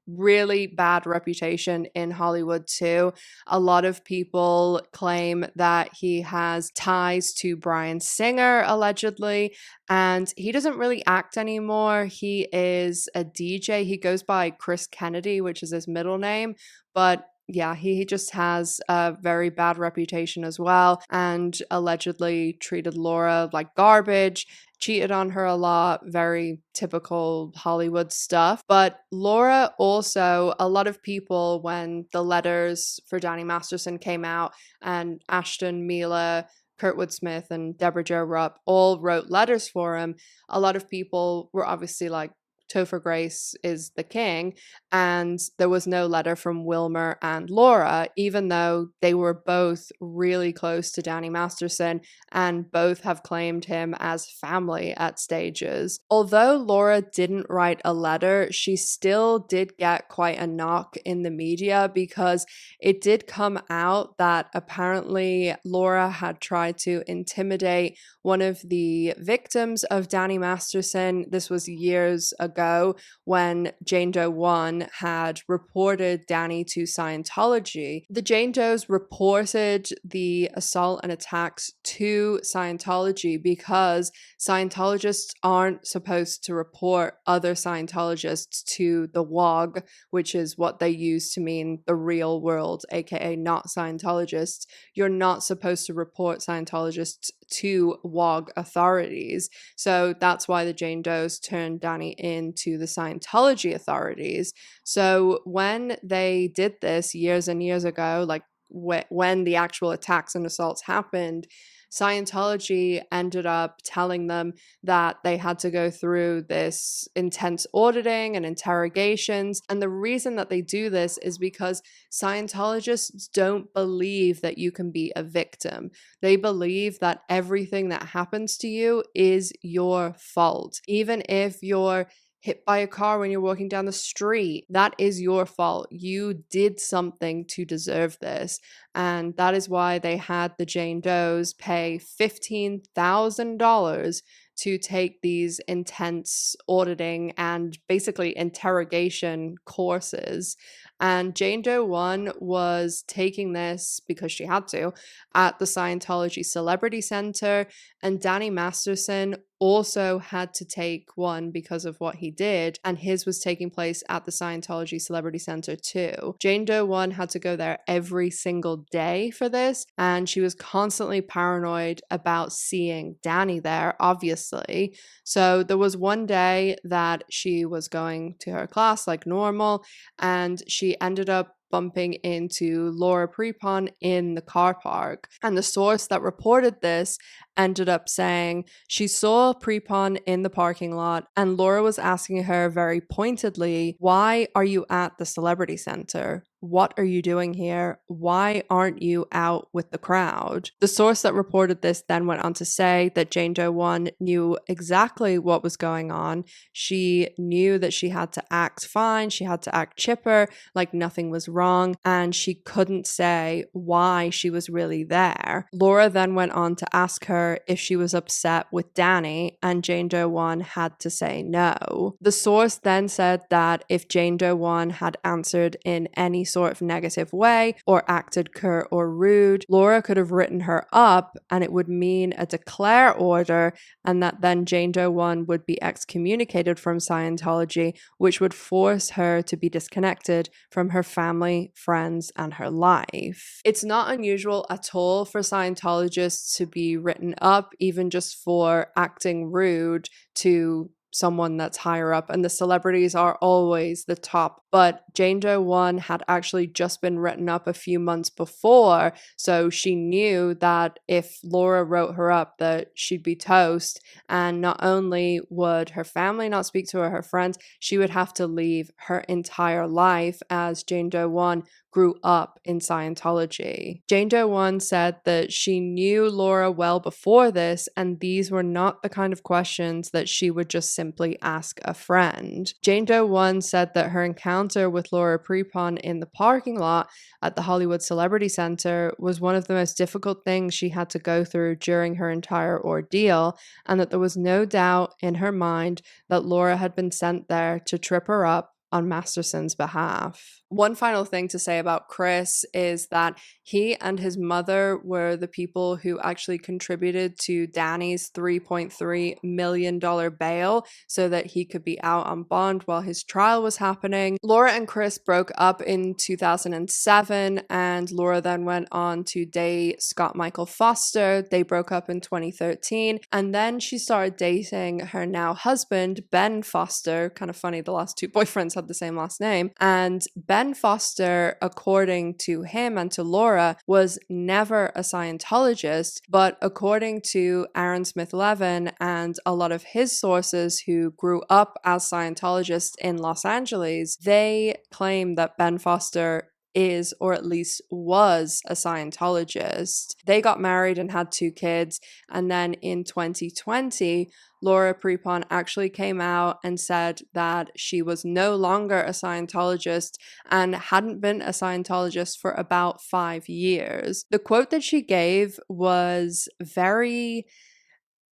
really bad reputation in Hollywood too. A lot of people claim that he has ties to Bryan Singer, allegedly, and he doesn't really act anymore. He is a DJ. He goes by Chris Kennedy, which is his middle name, but yeah, he just has a very bad reputation as well, and allegedly treated Laura like garbage, cheated on her a lot, very typical Hollywood stuff. But Laura also, a lot of people, when the letters for Danny Masterson came out, and Ashton, Mila, Kurtwood Smith, and Deborah Jo Rupp all wrote letters for him, a lot of people were obviously like Topher Grace is the king, and there was no letter from Wilmer and Laura, even though they were both really close to Danny Masterson and both have claimed him as family at stages. Although Laura didn't write a letter, she still did get quite a knock in the media because it did come out that apparently Laura had tried to intimidate one of the victims of Danny Masterson. This was years ago when Jane Doe 1 had reported Danny to Scientology. The Jane Does reported the assault and attacks to Scientology because Scientologists aren't supposed to report other Scientologists to the WOG, which is what they use to mean the real world, aka not Scientologists. You're not supposed to report Scientologists to WOG authorities. So that's why the Jane Does turned Danny into the Scientology authorities. So when they did this years and years ago, like when the actual attacks and assaults happened, Scientology ended up telling them that they had to go through this intense auditing and interrogations. And the reason that they do this is because Scientologists don't believe that you can be a victim. They believe that everything that happens to you is your fault. Even if you're hit by a car when you're walking down the street, that is your fault. You did something to deserve this. And that is why they had the Jane Does pay $15,000 to take these intense auditing and basically interrogation courses. And Jane Doe 1 was taking this because she had to at the Scientology Celebrity Center, and Danny Masterson also had to take one because of what he did, and his was taking place at the Scientology Celebrity Center too. Jane Doe 1 had to go there every single day for this, and she was constantly paranoid about seeing Danny there, obviously. So there was one day that she was going to her class like normal, and she ended up bumping into Laura Prepon in the car park. And the source that reported this ended up saying she saw Prepon in the parking lot, and Laura was asking her very pointedly, "Why are you at the Celebrity Center? What are you doing here? Why aren't you out with the crowd?" The source that reported this then went on to say that Jane Doe 1 knew exactly what was going on. She knew that she had to act fine, she had to act chipper, like nothing was wrong, and she couldn't say why she was really there. Laura then went on to ask her if she was upset with Danny, and Jane Doe 1 had to say no. The source then said that if Jane Doe 1 had answered in any sort of negative way or acted curt or rude, Laura could have written her up and it would mean a declare order, and that then Jane Doe 1 would be excommunicated from Scientology, which would force her to be disconnected from her family, friends, and her life. It's not unusual at all for Scientologists to be written up, even just for acting rude to someone that's higher up, and the celebrities are always the top. But Jane Doe 1 had actually just been written up a few months before, so she knew that if Laura wrote her up that she'd be toast, and not only would her family not speak to her, her friends, she would have to leave her entire life, as Jane Doe 1 grew up in Scientology. Jane Doe 1 said that she knew Laura well before this, and these were not the kind of questions that she would just simply ask a friend. Jane Doe 1 said that her encounter with Laura Prepon in the parking lot at the Hollywood Celebrity Center was one of the most difficult things she had to go through during her entire ordeal, and that there was no doubt in her mind that Laura had been sent there to trip her up on Masterson's behalf. One final thing to say about Chris is that he and his mother were the people who actually contributed to Danny's $3.3 million bail so that he could be out on bond while his trial was happening. Laura and Chris broke up in 2007, and Laura then went on to date Scott Michael Foster. They broke up in 2013, and then she started dating her now husband, Ben Foster. Kind of funny, the last two boyfriends had the same last name. And Ben Ben Foster, according to him and to Laura, was never a Scientologist, but according to Aaron Smith Levin and a lot of his sources who grew up as Scientologists in Los Angeles, they claim that Ben Foster is, or at least was, a Scientologist. They got married and had 2 kids, and then in 2020, Laura Prepon actually came out and said that she was no longer a Scientologist and hadn't been a Scientologist for about 5 years. The quote that she gave was very...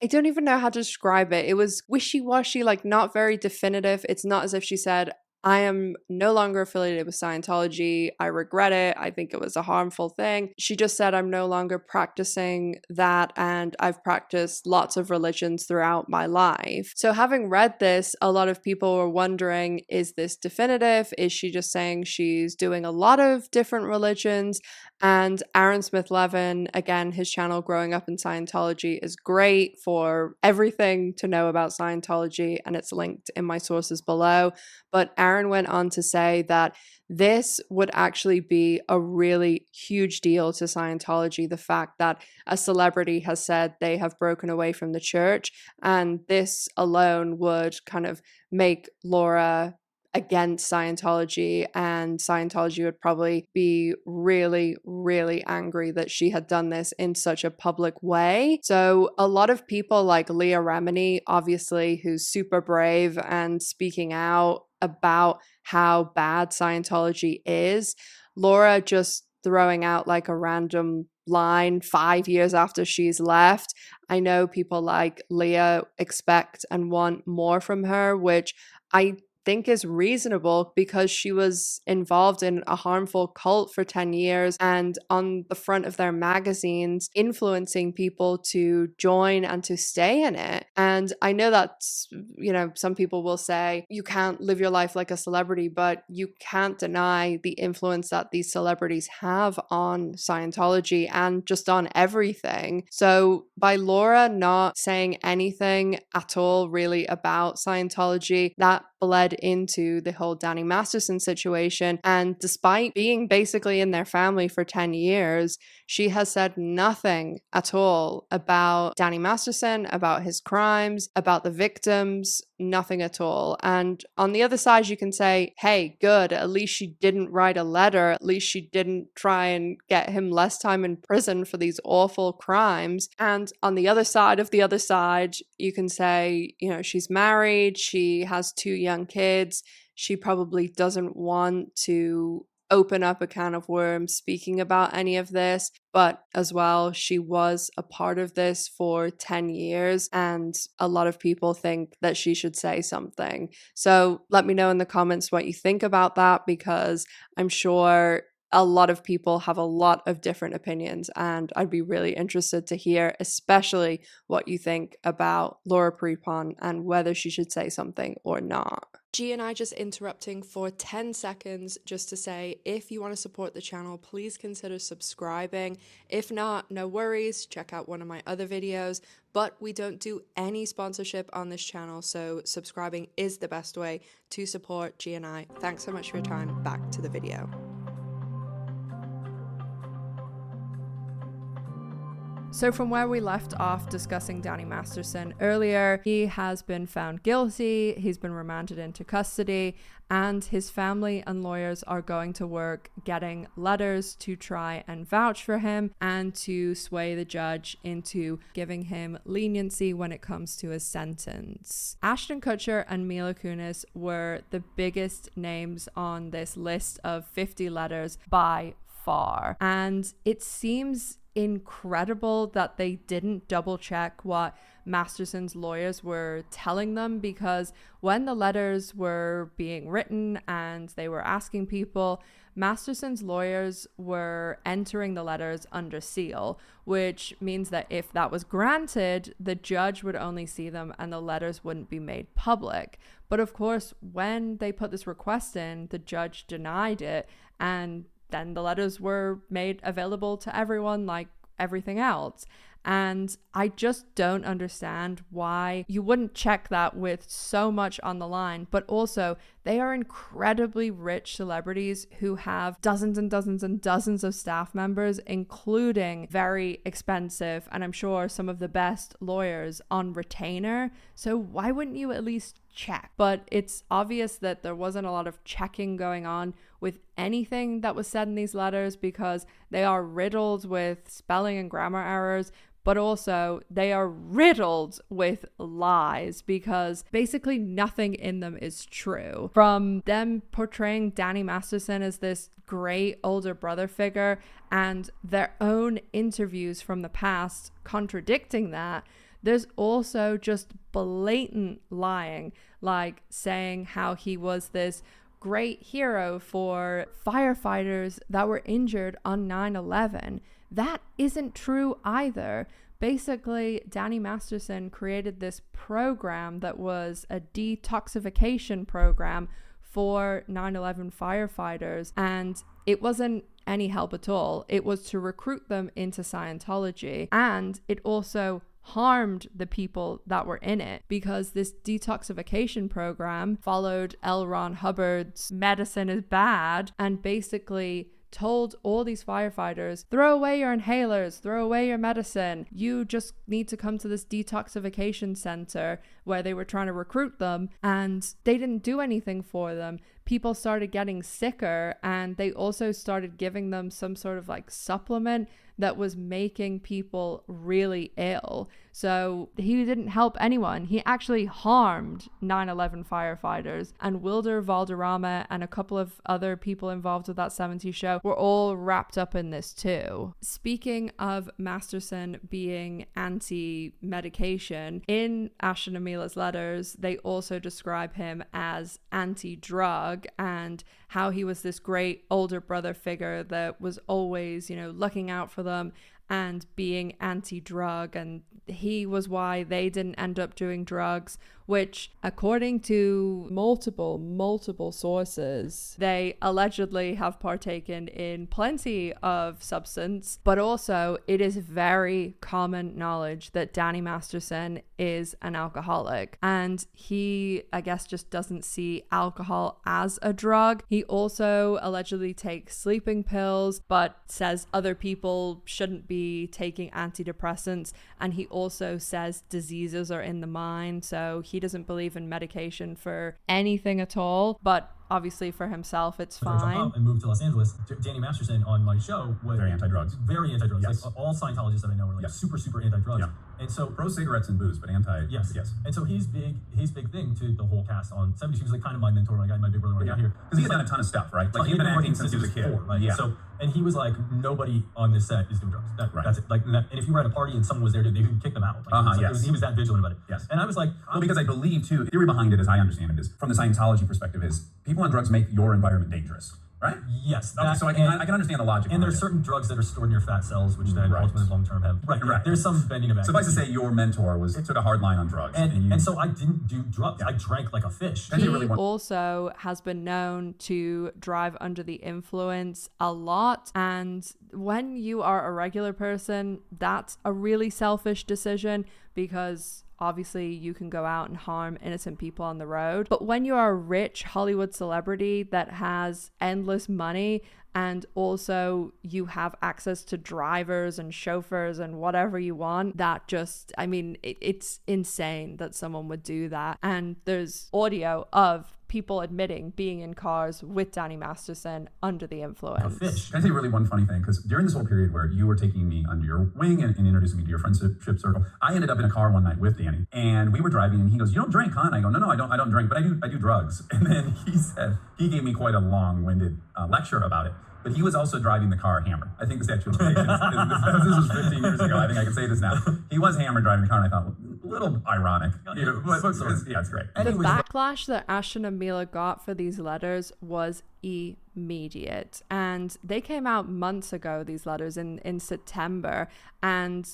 I don't even know how to describe it. It was wishy-washy, like not very definitive. It's not as if she said, I am no longer affiliated with Scientology. I regret it. I think it was a harmful thing. She just said, I'm no longer practicing that, and I've practiced lots of religions throughout my life. So having read this, a lot of people were wondering, is this definitive? Is she just saying she's doing a lot of different religions? And Aaron Smith Levin, again, his channel Growing Up in Scientology is great for everything to know about Scientology, and it's linked in my sources below. But Aaron went on to say that this would actually be a really huge deal to Scientology, the fact that a celebrity has said they have broken away from the church, and this alone would kind of make Laura against Scientology, and Scientology would probably be really, really angry that she had done this in such a public way. So a lot of people like Leah Remini, obviously, who's super brave and speaking out about how bad Scientology is. Laura just throwing out like a random line 5 years after she's left. I know people like Leah expect and want more from her, which I think is reasonable because she was involved in a harmful cult for 10 years and on the front of their magazines influencing people to join and to stay in it. And I know that, some people will say you can't live your life like a celebrity, but you can't deny the influence that these celebrities have on Scientology and just on everything. So by Laura not saying anything at all really about Scientology, that bled into the whole Danny Masterson situation. And despite being basically in their family for 10 years, she has said nothing at all about Danny Masterson, about his crimes, about the victims, nothing at all. And on the other side, you can say, hey, good, at least she didn't write a letter. At least she didn't try and get him less time in prison for these awful crimes. And on the other side of the other side, you can say, she's married, she has 2 young kids. She probably doesn't want to open up a can of worms speaking about any of this, but as well, she was a part of this for 10 years, and a lot of people think that she should say something. So let me know in the comments what you think about that, because I'm sure a lot of people have a lot of different opinions, and I'd be really interested to hear, especially what you think about Laura Prepon and whether she should say something or not. G and I just interrupting for 10 seconds just to say, if you want to support the channel, please consider subscribing. If not, no worries, check out one of my other videos, but we don't do any sponsorship on this channel, so subscribing is the best way to support G and I. Thanks so much for your time. Back to the video. So from where we left off discussing Danny Masterson earlier, he has been found guilty, he's been remanded into custody, and his family and lawyers are going to work getting letters to try and vouch for him and to sway the judge into giving him leniency when it comes to his sentence. Ashton Kutcher and Mila Kunis were the biggest names on this list of 50 letters by far, and it seems incredible that they didn't double check what Masterson's lawyers were telling them, because when the letters were being written and they were asking people, Masterson's lawyers were entering the letters under seal, which means that if that was granted, the judge would only see them and the letters wouldn't be made public. But of course, when they put this request in, the judge denied it, and then the letters were made available to everyone like everything else. And I just don't understand why you wouldn't check that with so much on the line. But also, they are incredibly rich celebrities who have dozens and dozens and dozens of staff members, including very expensive and I'm sure some of the best lawyers on retainer. So why wouldn't you at least check? But it's obvious that there wasn't a lot of checking going on with anything that was said in these letters, because they are riddled with spelling and grammar errors, but also they are riddled with lies, because basically nothing in them is true. From them portraying Danny Masterson as this great older brother figure and their own interviews from the past contradicting that, there's also just blatant lying, like saying how he was this great hero for firefighters that were injured on 9/11. That isn't true either. Basically, Danny Masterson created this program that was a detoxification program for 9/11 firefighters, and it wasn't any help at all. It was to recruit them into Scientology, and it also harmed the people that were in it, because this detoxification program followed L. Ron Hubbard's medicine is bad and basically told all these firefighters, throw away your inhalers, throw away your medicine. You just need to come to this detoxification center, where they were trying to recruit them, and they didn't do anything for them. People started getting sicker, and they also started giving them some sort of like supplement that was making people really ill. So he didn't help anyone. He actually harmed 9/11 firefighters. And Wilder Valderrama and a couple of other people involved with that 70s show were all wrapped up in this too. Speaking of Masterson being anti-medication, in Ashton and Mila's letters, they also describe him as anti-drug, and how he was this great older brother figure that was always, looking out for them and being anti-drug, and he was why they didn't end up doing drugs, which, according to multiple sources, they allegedly have partaken in plenty of substance. But also, it is very common knowledge that Danny Masterson is an alcoholic, and he, I guess, just doesn't see alcohol as a drug. He also allegedly takes sleeping pills, but says other people shouldn't be taking antidepressants, and he also says diseases are in the mind, so he doesn't believe in medication for anything at all. But obviously for himself, it's fine. And moved to Los Angeles. Danny Masterson on my show was very anti-drugs. Very anti-drugs. Yes. Like all Scientologists that I know are like super anti-drugs. Yeah. And so pro cigarettes and booze, but anti. Yes. And so his big thing to the whole cast on 70s. He was like kind of my mentor when I got my big brother when I got here. Because he's done a ton of stuff, right? Like he'd been acting since he was a kid. 4, right? Yeah. So, and he was like, nobody on this set is doing drugs. That's it. Like, and if you were at a party and someone was there, they would kick them out. Like, he was that vigilant about it. Yes. And I was like, well, because I believe too, the theory behind it, as I understand it, is from the Scientology perspective, is people on drugs make your environment dangerous. Right? Yes. Okay, so I can understand the logic. And there's certain drugs that are stored in your fat cells, which then ultimately long-term have. Right. There's some bending of it. Suffice to say, your mentor took a hard line on drugs. And so I didn't do drugs. I drank like a fish. He also has been known to drive under the influence a lot. And when you are a regular person, that's a really selfish decision, because obviously you can go out and harm innocent people on the road. But when you are a rich Hollywood celebrity that has endless money, and also you have access to drivers and chauffeurs and whatever you want, that just, it's insane that someone would do that. And there's audio of people admitting being in cars with Danny Masterson under the influence. Can I tell you really one funny thing? Because during this whole period where you were taking me under your wing and introducing me to your friendship circle, I ended up in a car one night with Danny, and we were driving, and he goes, "You don't drink, huh?" And I go, "No, I don't drink, but I do drugs." And then he gave me quite a long-winded lecture about it. But he was also driving the car hammered. I think the statute of limitations, this was 15 years ago. I think I can say this now. He was hammered driving the car, and I thought, a little ironic. It's great. The backlash that Ashton and Mila got for these letters was immediate. And they came out months ago, these letters, in September. And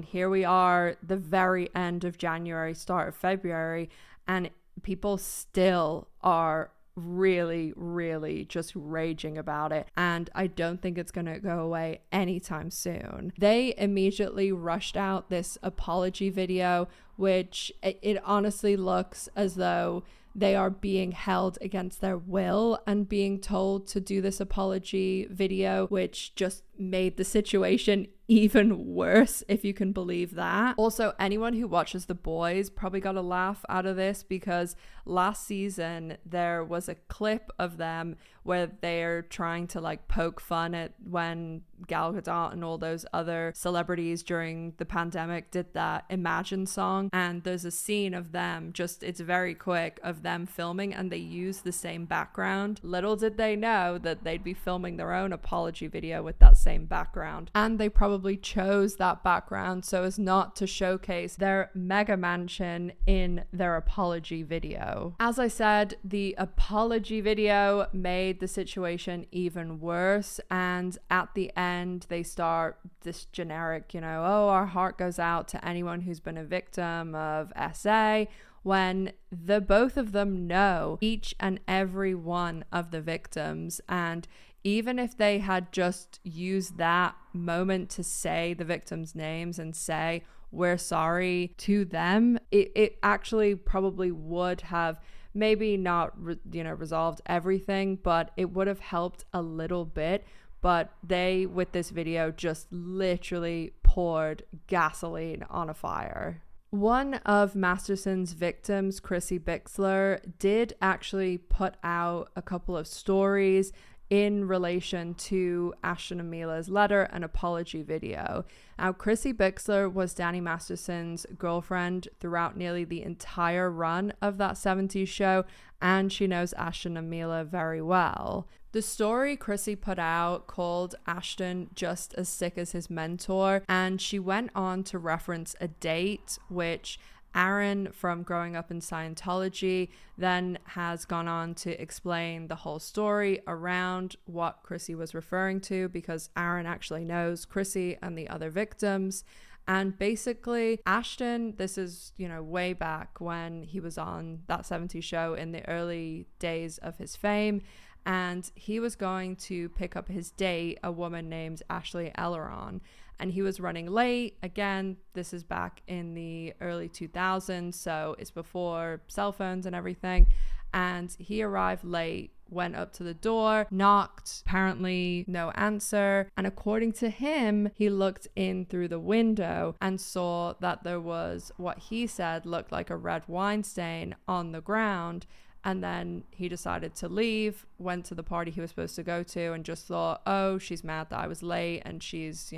here we are, the very end of January, start of February, and people still are really, really just raging about it, and I don't think it's going to go away anytime soon. They immediately rushed out this apology video, which it honestly looks as though they are being held against their will and being told to do this apology video, which just made the situation even worse, if you can believe that. Also, anyone who watches The Boys probably got a laugh out of this, because last season there was a clip of them where they're trying to like poke fun at when Gal Gadot and all those other celebrities during the pandemic did that Imagine song, and there's a scene of them, just it's very quick, of them filming, and they use the same background. Little did they know that they'd be filming their own apology video with that same background, and they probably chose that background so as not to showcase their mega mansion in their apology video. As I said, the apology video made the situation even worse, and at the end they start this generic, oh, our heart goes out to anyone who's been a victim of SA, when the both of them know each and every one of the victims. And even if they had just used that moment to say the victims' names and say, we're sorry to them, it actually probably would have maybe not, resolved everything, but it would have helped a little bit. But they, with this video, just literally poured gasoline on a fire. One of Masterson's victims, Chrissy Bixler, did actually put out a couple of stories in relation to Ashton and Mila's letter and apology video. Now, Chrissy Bixler was Danny Masterson's girlfriend throughout nearly the entire run of that 70s show, and she knows Ashton and Mila very well. The story Chrissy put out called Ashton just as sick as his mentor, and she went on to reference a date which Aaron from Growing Up in Scientology then has gone on to explain the whole story around what Chrissy was referring to, because Aaron actually knows Chrissy and the other victims. And basically, Ashton, this is, way back when he was on that 70s show in the early days of his fame, and he was going to pick up his date, a woman named Ashley Elleron. And he was running late. Again, this is back in the early 2000s, so it's before cell phones and everything. And he arrived late, went up to the door, knocked, apparently no answer. And according to him, he looked in through the window and saw that there was what he said looked like a red wine stain on the ground. And then he decided to leave, went to the party he was supposed to go to, and just thought, oh, she's mad that I was late and she's,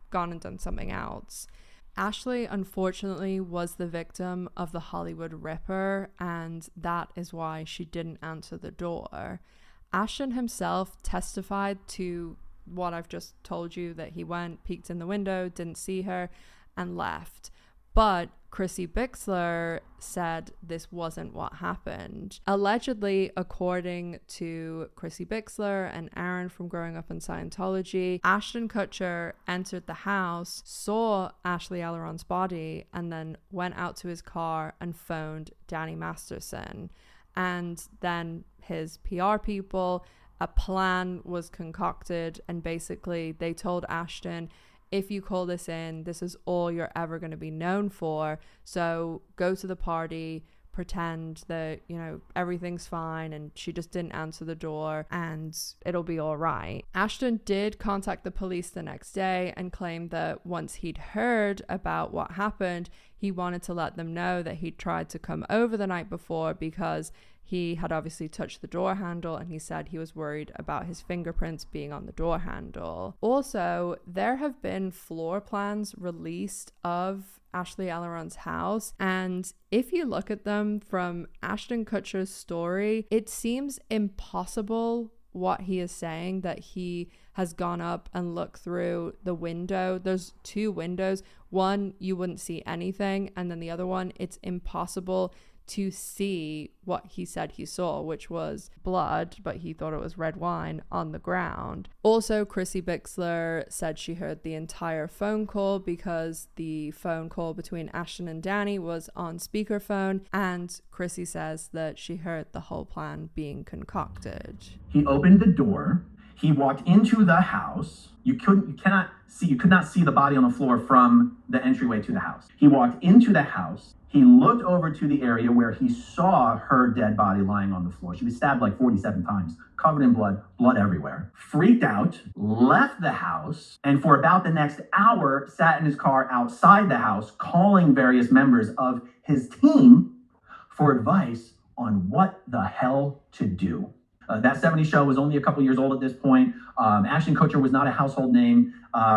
gone and done something else. Ashley, unfortunately, was the victim of the Hollywood Ripper, and that is why she didn't answer the door. Ashton himself testified to what I've just told you, that he went, peeked in the window, didn't see her, and left. But Chrissy Bixler said this wasn't what happened. Allegedly, according to Chrissy Bixler and Aaron from Growing Up in Scientology, Ashton Kutcher entered the house, saw Ashley Elleron's body, and then went out to his car and phoned Danny Masterson. And then his PR people, a plan was concocted, and basically they told Ashton, if you call this in, this is all you're ever going to be known for. So go to the party, pretend that, everything's fine, and she just didn't answer the door and it'll be all right. Ashton did contact the police the next day and claimed that once he'd heard about what happened, he wanted to let them know that he'd tried to come over the night before because he had obviously touched the door handle, and he said he was worried about his fingerprints being on the door handle. Also, there have been floor plans released of Ashley Elleron's house, and if you look at them from Ashton Kutcher's story, it seems impossible what he is saying, that he has gone up and looked through the window. There's two windows. One, you wouldn't see anything, and then the other one, it's impossible to see what he said he saw, which was blood, but he thought it was red wine on the ground. Also, Chrissy Bixler said she heard the entire phone call because the phone call between Ashton and Danny was on speakerphone, and Chrissy says that she heard the whole plan being concocted. He opened the door. He walked into the house. You could not see the body on the floor from the entryway to the house. He walked into the house. He looked over to the area where he saw her dead body lying on the floor. She was stabbed like 47 times, covered in blood everywhere. Freaked out, left the house, and for about the next hour, sat in his car outside the house, calling various members of his team for advice on what the hell to do. That 70s show was only a couple years old at this point. Ashton Kutcher was not a household name.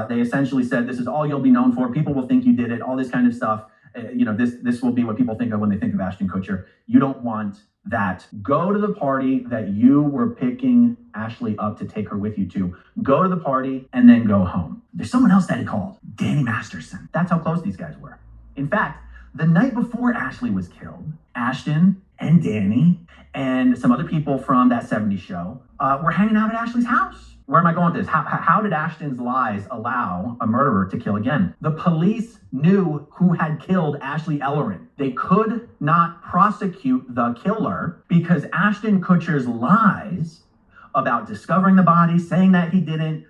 They essentially said, this is all you'll be known for. People will think you did it, all this kind of stuff. This will be what people think of when they think of Ashton Kutcher. You don't want that. Go to the party that you were picking Ashley up to take her with you to. Go to the party and then go home. There's someone else that he called, Danny Masterson. That's how close these guys were. In fact, the night before Ashley was killed, Ashton and Danny and some other people from that 70s show were hanging out at Ashley's house. Where am I going with this? How did Ashton's lies allow a murderer to kill again? The police knew who had killed Ashley Ellerin. They could not prosecute the killer because Ashton Kutcher's lies about discovering the body, saying that he didn't,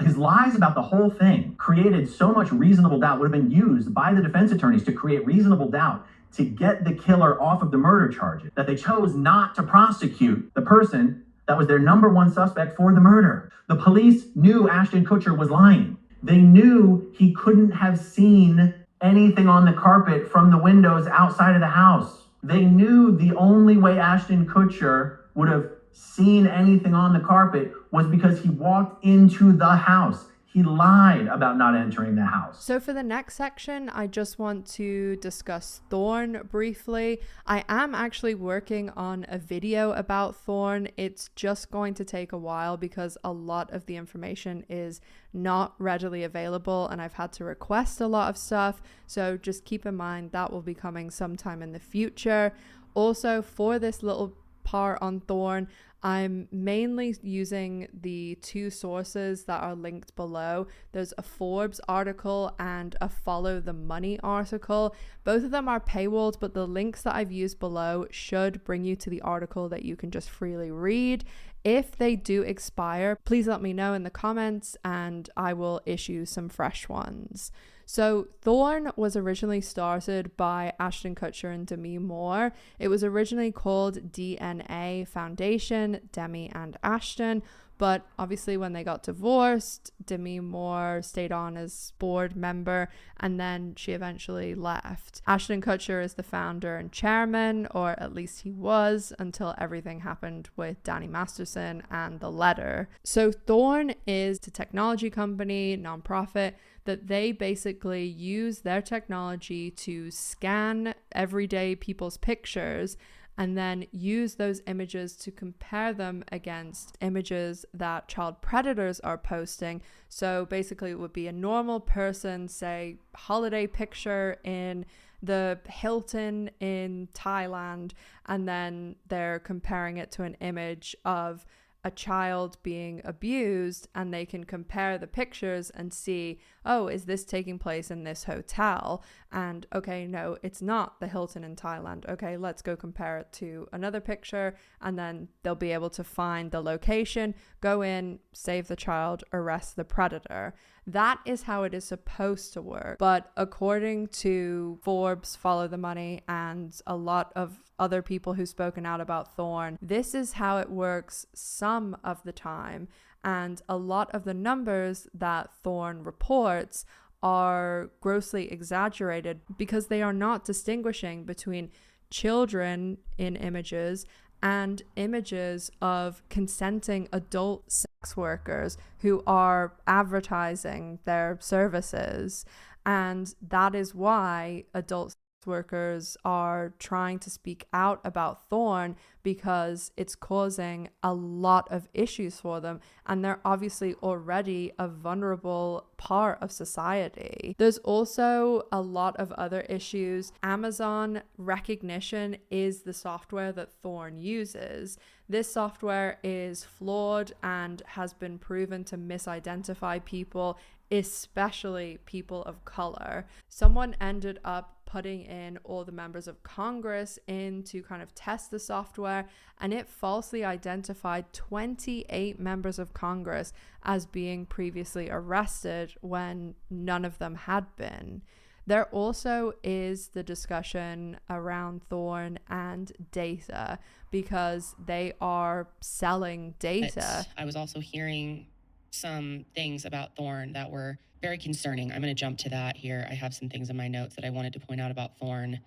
his lies about the whole thing created so much reasonable doubt, would have been used by the defense attorneys to create reasonable doubt to get the killer off of the murder charges, that they chose not to prosecute the person that was their number one suspect for the murder. The police knew Ashton Kutcher was lying. They knew he couldn't have seen anything on the carpet from the windows outside of the house. They knew the only way Ashton Kutcher would have seen anything on the carpet was because he walked into the house. He lied about not entering the house. So for the next section, I just want to discuss Thorn briefly. I am actually working on a video about Thorn. It's just going to take a while because a lot of the information is not readily available and I've had to request a lot of stuff. So just keep in mind that will be coming sometime in the future. Also, for this little part on Thorn, I'm mainly using the two sources that are linked below. There's a Forbes article and a Follow the Money article. Both of them are paywalled, but the links that I've used below should bring you to the article that you can just freely read. If they do expire, please let me know in the comments and I will issue some fresh ones. So Thorn was originally started by Ashton Kutcher and Demi Moore. It was originally called DNA Foundation, Demi and Ashton, but obviously when they got divorced, Demi Moore stayed on as board member and then she eventually left. Ashton Kutcher is the founder and chairman, or at least he was, until everything happened with Danny Masterson and the letter. So Thorn is a technology company, nonprofit, that they basically use their technology to scan everyday people's pictures and then use those images to compare them against images that child predators are posting. So basically it would be a normal person, say holiday picture in the Hilton in Thailand, and then they're comparing it to an image of a child being abused, and they can compare the pictures and see, oh, is this taking place in this hotel? And okay, no, it's not the Hilton in Thailand. Okay, let's go compare it to another picture, and then they'll be able to find the location, go in, save the child, arrest the predator. That is how it is supposed to work. But according to Forbes, Follow the Money, and a lot of other people who've spoken out about Thorn, this is how it works some of the time. And a lot of the numbers that Thorn reports are grossly exaggerated because they are not distinguishing between children in images and images of consenting adult sex workers who are advertising their services. And that is why adult sex workers are trying to speak out about Thorne because it's causing a lot of issues for them, and they're obviously already a vulnerable part of society. There's also a lot of other issues. Amazon Rekognition is the software that Thorne uses. This software is flawed and has been proven to misidentify people, especially people of color. Someone ended up putting in all the members of Congress in to kind of test the software, and it falsely identified 28 members of Congress as being previously arrested when none of them had been. There also is the discussion around Thorne and data, because they are selling data. But I was also hearing some things about Thorne that were very concerning. I'm going to jump to that here. I have some things in my notes that I wanted to point out about Thorne.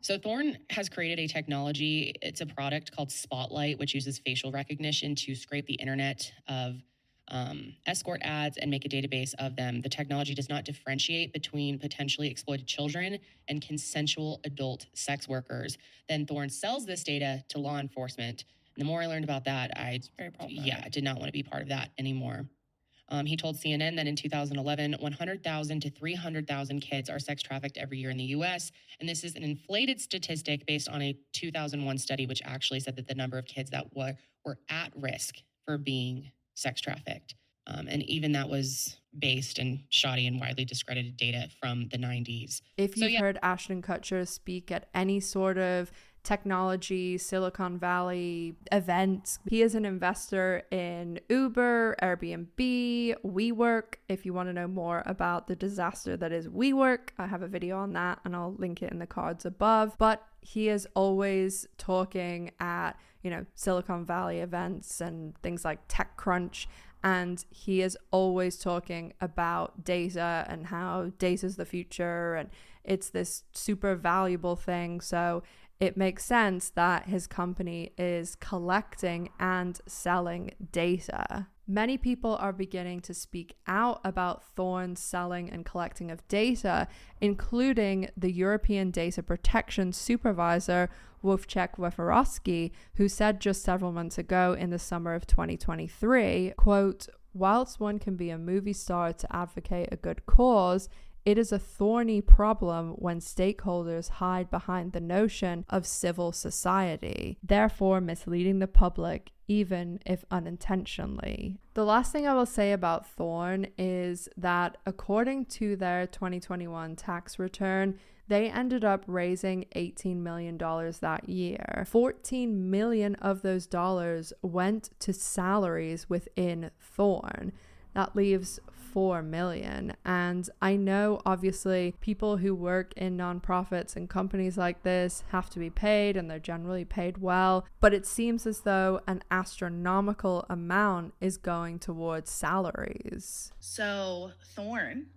So Thorne has created a technology. It's a product called Spotlight, which uses facial recognition to scrape the internet of escort ads and make a database of them. The technology does not differentiate between potentially exploited children and consensual adult sex workers. Then Thorne sells this data to law enforcement. And the more I learned about that, I did not want to be part of that anymore. He told CNN that in 2011, 100,000 to 300,000 kids are sex trafficked every year in the U.S. And this is an inflated statistic based on a 2001 study, which actually said that the number of kids that were at risk for being sex trafficked. And even that was based in shoddy and widely discredited data from the 90s. If you've heard Ashton Kutcher speak at any sort of technology, Silicon Valley event, he is an investor in Uber, Airbnb, WeWork. If you want to know more about the disaster that is WeWork, I have a video on that and I'll link it in the cards above. But he is always talking at, Silicon Valley events and things like TechCrunch. And he is always talking about data and how data is the future and it's this super valuable thing. So it makes sense that his company is collecting and selling data. Many people are beginning to speak out about Thorne's selling and collecting of data, including the European Data Protection Supervisor, Wojciech Weferowski, who said just several months ago in the summer of 2023, quote, "Whilst one can be a movie star to advocate a good cause, it is a thorny problem when stakeholders hide behind the notion of civil society, therefore misleading the public, even if unintentionally." The last thing I will say about Thorne is that according to their 2021 tax return, they ended up raising $18 million that year. $14 million of those dollars went to salaries within Thorne. That leaves $4 million. And I know obviously people who work in nonprofits and companies like this have to be paid, and they're generally paid well, but it seems as though an astronomical amount is going towards salaries. So Thorne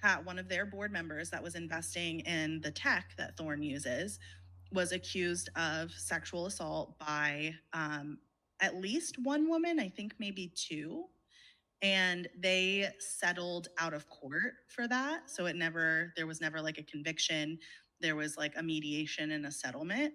had one of their board members that was investing in the tech that Thorne uses was accused of sexual assault by at least one woman, I think maybe two. And they settled out of court for that. So there was never like a conviction. There was like a mediation and a settlement.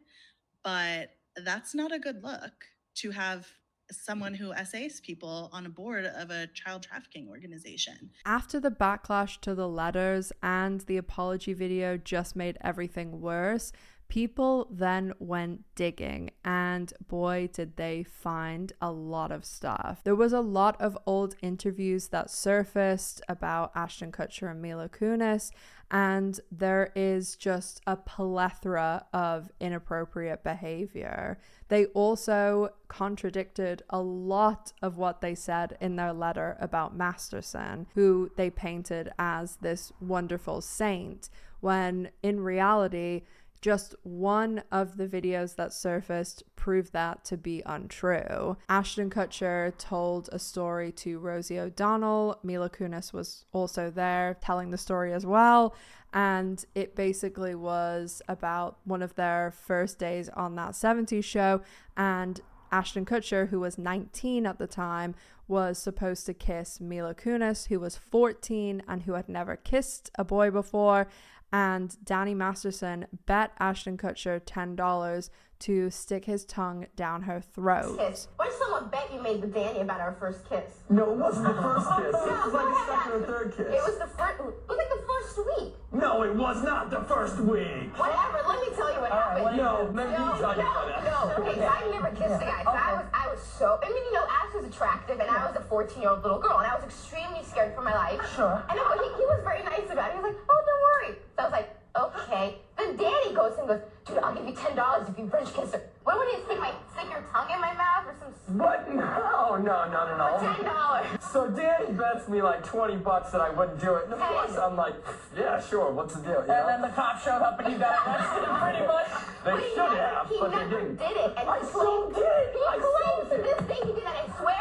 But that's not a good look to have someone who essays people on a board of a child trafficking organization. After the backlash to the letters and the apology video just made everything worse, people then went digging, and boy, did they find a lot of stuff. There was a lot of old interviews that surfaced about Ashton Kutcher and Mila Kunis, and there is just a plethora of inappropriate behavior. They also contradicted a lot of what they said in their letter about Masterson, who they painted as this wonderful saint, when in reality, just one of the videos that surfaced proved that to be untrue. Ashton Kutcher told a story to Rosie O'Donnell. Mila Kunis was also there telling the story as well. And it basically was about one of their first days on that 70s show. And Ashton Kutcher, who was 19 at the time, was supposed to kiss Mila Kunis, who was 14 and who had never kissed a boy before. and Danny Masterson bet Ashton Kutcher $10 to stick his tongue down her throat. Kiss. What if someone bet you made with Danny about our first kiss? No, it wasn't the first kiss. It was like the second or third kiss. It was like the first week. No, it was not the first week. Whatever, let me tell you what happened. No, maybe you tell you about that. No, okay, so I never kissed a guy. So I was so, I mean, you know, Ash was attractive, and I was a 14-year-old little girl, and I was extremely scared for my life. Sure. And he was very nice about it. He was like, oh, don't worry. So I was like, okay. Then Danny goes and goes, dude, I'll give you $10 if you French kiss her. What would you stick your tongue in my mouth or some? What? No. For $10. So Danny bets me like $20 that I wouldn't do it. And of course I'm like, yeah, sure, what's the deal? You know? And then the cops showed up and you got arrested pretty much. They should have, but they didn't. He never did it. And I so did it. He claims to this day he did that. I swear.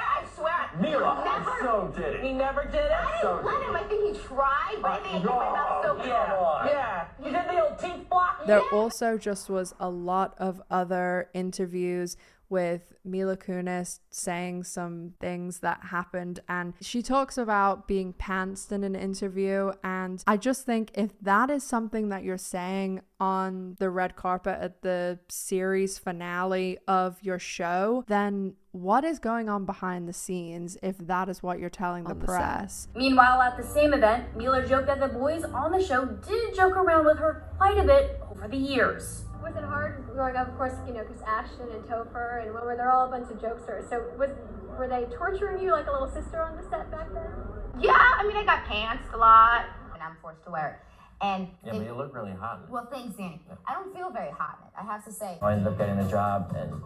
Mila, I so did it. He never did it? I didn't let him. I think he tried, but I think I kept my mouth so closed. Yeah. You did the old teeth block? There also just was a lot of other interviews with Mila Kunis saying some things that happened, and she talks about being pantsed in an interview, and I just think if that is something that you're saying on the red carpet at the series finale of your show, then what is going on behind the scenes if that is what you're telling the press? Meanwhile, at the same event, Mila joked that the boys on the show did joke around with her quite a bit over the years. Was it hard growing up, of course, you know, because Ashton and Topher and Wilmer, they're all a bunch of jokesters. So were they torturing you like a little sister on the set back then? Yeah, I mean, I got pantsed a lot, and I'm forced to wear it. And yeah, but you look really hot in it. Well, thanks, Danny. Yeah. I don't feel very hot in it, I have to say. I ended up getting the job, and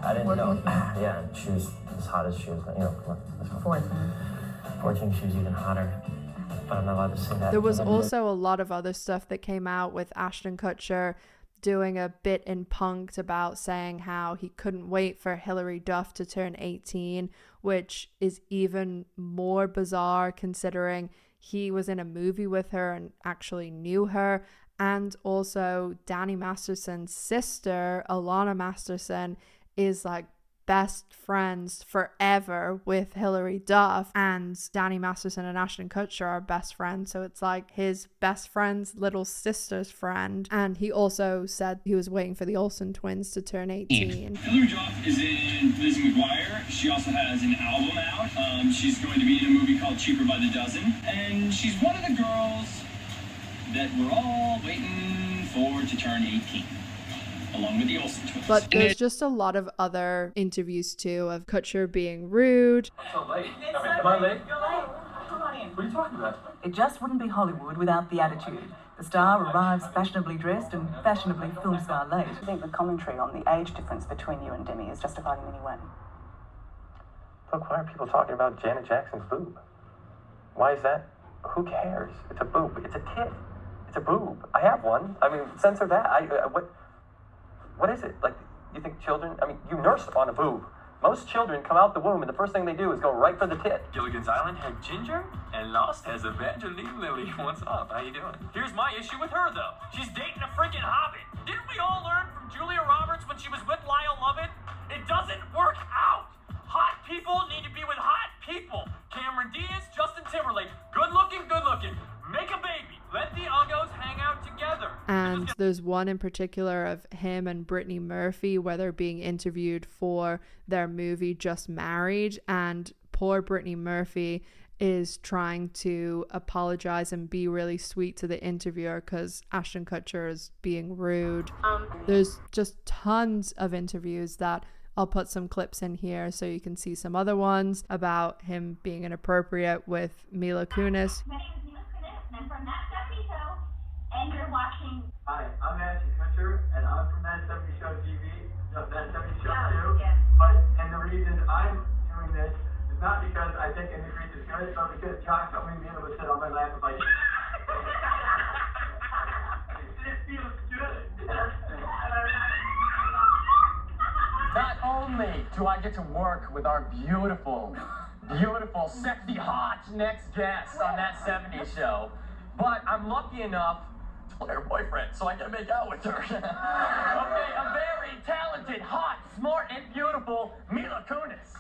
I didn't know. Yeah, she was as hot as she was. You know, 14, she was even hotter. But I'm not allowed to say that. There was also a lot of other stuff that came out with Ashton Kutcher doing a bit in Punk'd about saying how he couldn't wait for Hilary Duff to turn 18, which is even more bizarre considering he was in a movie with her and actually knew her. And also Danny Masterson's sister, Alana Masterson, is like best friends forever with Hilary Duff, and Danny Masterson and Ashton Kutcher are best friends, so it's like his best friend's little sister's friend. And he also said he was waiting for the Olsen twins to turn 18. Hilary Duff is in Lizzie McGuire. She also has an album out. She's going to be in a movie called Cheaper by the Dozen, and she's one of the girls that we're all waiting for to turn 18. Along with the Olsen twins. But there's just a lot of other interviews too of Kutcher being rude. I'm so late. Am I late? You're late. Come on in. What are you talking about? It just wouldn't be Hollywood without the attitude. The star arrives fashionably dressed and fashionably film star late. I think the commentary on the age difference between you and Demi is justified in any way. Look, why are people talking about Janet Jackson's boob? Why is that? Who cares? It's a boob. It's a tit. It's a boob. I have one. I mean, censor that. What is it? Like, you think children, I mean, you nurse on a boob. Most children come out the womb and the first thing they do is go right for the tit. Gilligan's Island had Ginger, and Lost has Evangeline Lilly. What's up? How you doing? Here's my issue with her, though. She's dating a freaking hobbit. Didn't we all learn from Julia Roberts when she was with Lyle Lovett? It doesn't work out. Hot people need to be with hot people. Cameron Diaz, Justin Timberlake. Good looking. Make a baby. Let the uggos hang out together. And there's one in particular of him and Brittany Murphy where they're being interviewed for their movie Just Married, and poor Brittany Murphy is trying to apologize and be really sweet to the interviewer because Ashton Kutcher is being rude. There's just tons of interviews that I'll put some clips in here so you can see some other ones about him being inappropriate with Mila Kunis. My name is Mila Kunis, and I'm from That 70 Show, and you're watching... Hi, I'm Ashton Kutcher, and I'm from That 70 Show TV, That 70 Show too. Yeah. And the reason I'm doing this is not because I think Industries is good, but because Josh told me to be able to sit on my lap and like... It feels good. Not only do I get to work with our beautiful, sexy, hot next guest on That 70s Show, but I'm lucky enough to play her boyfriend, so I can make out with her. Okay, a very talented, hot, smart, and beautiful Mila Kunis.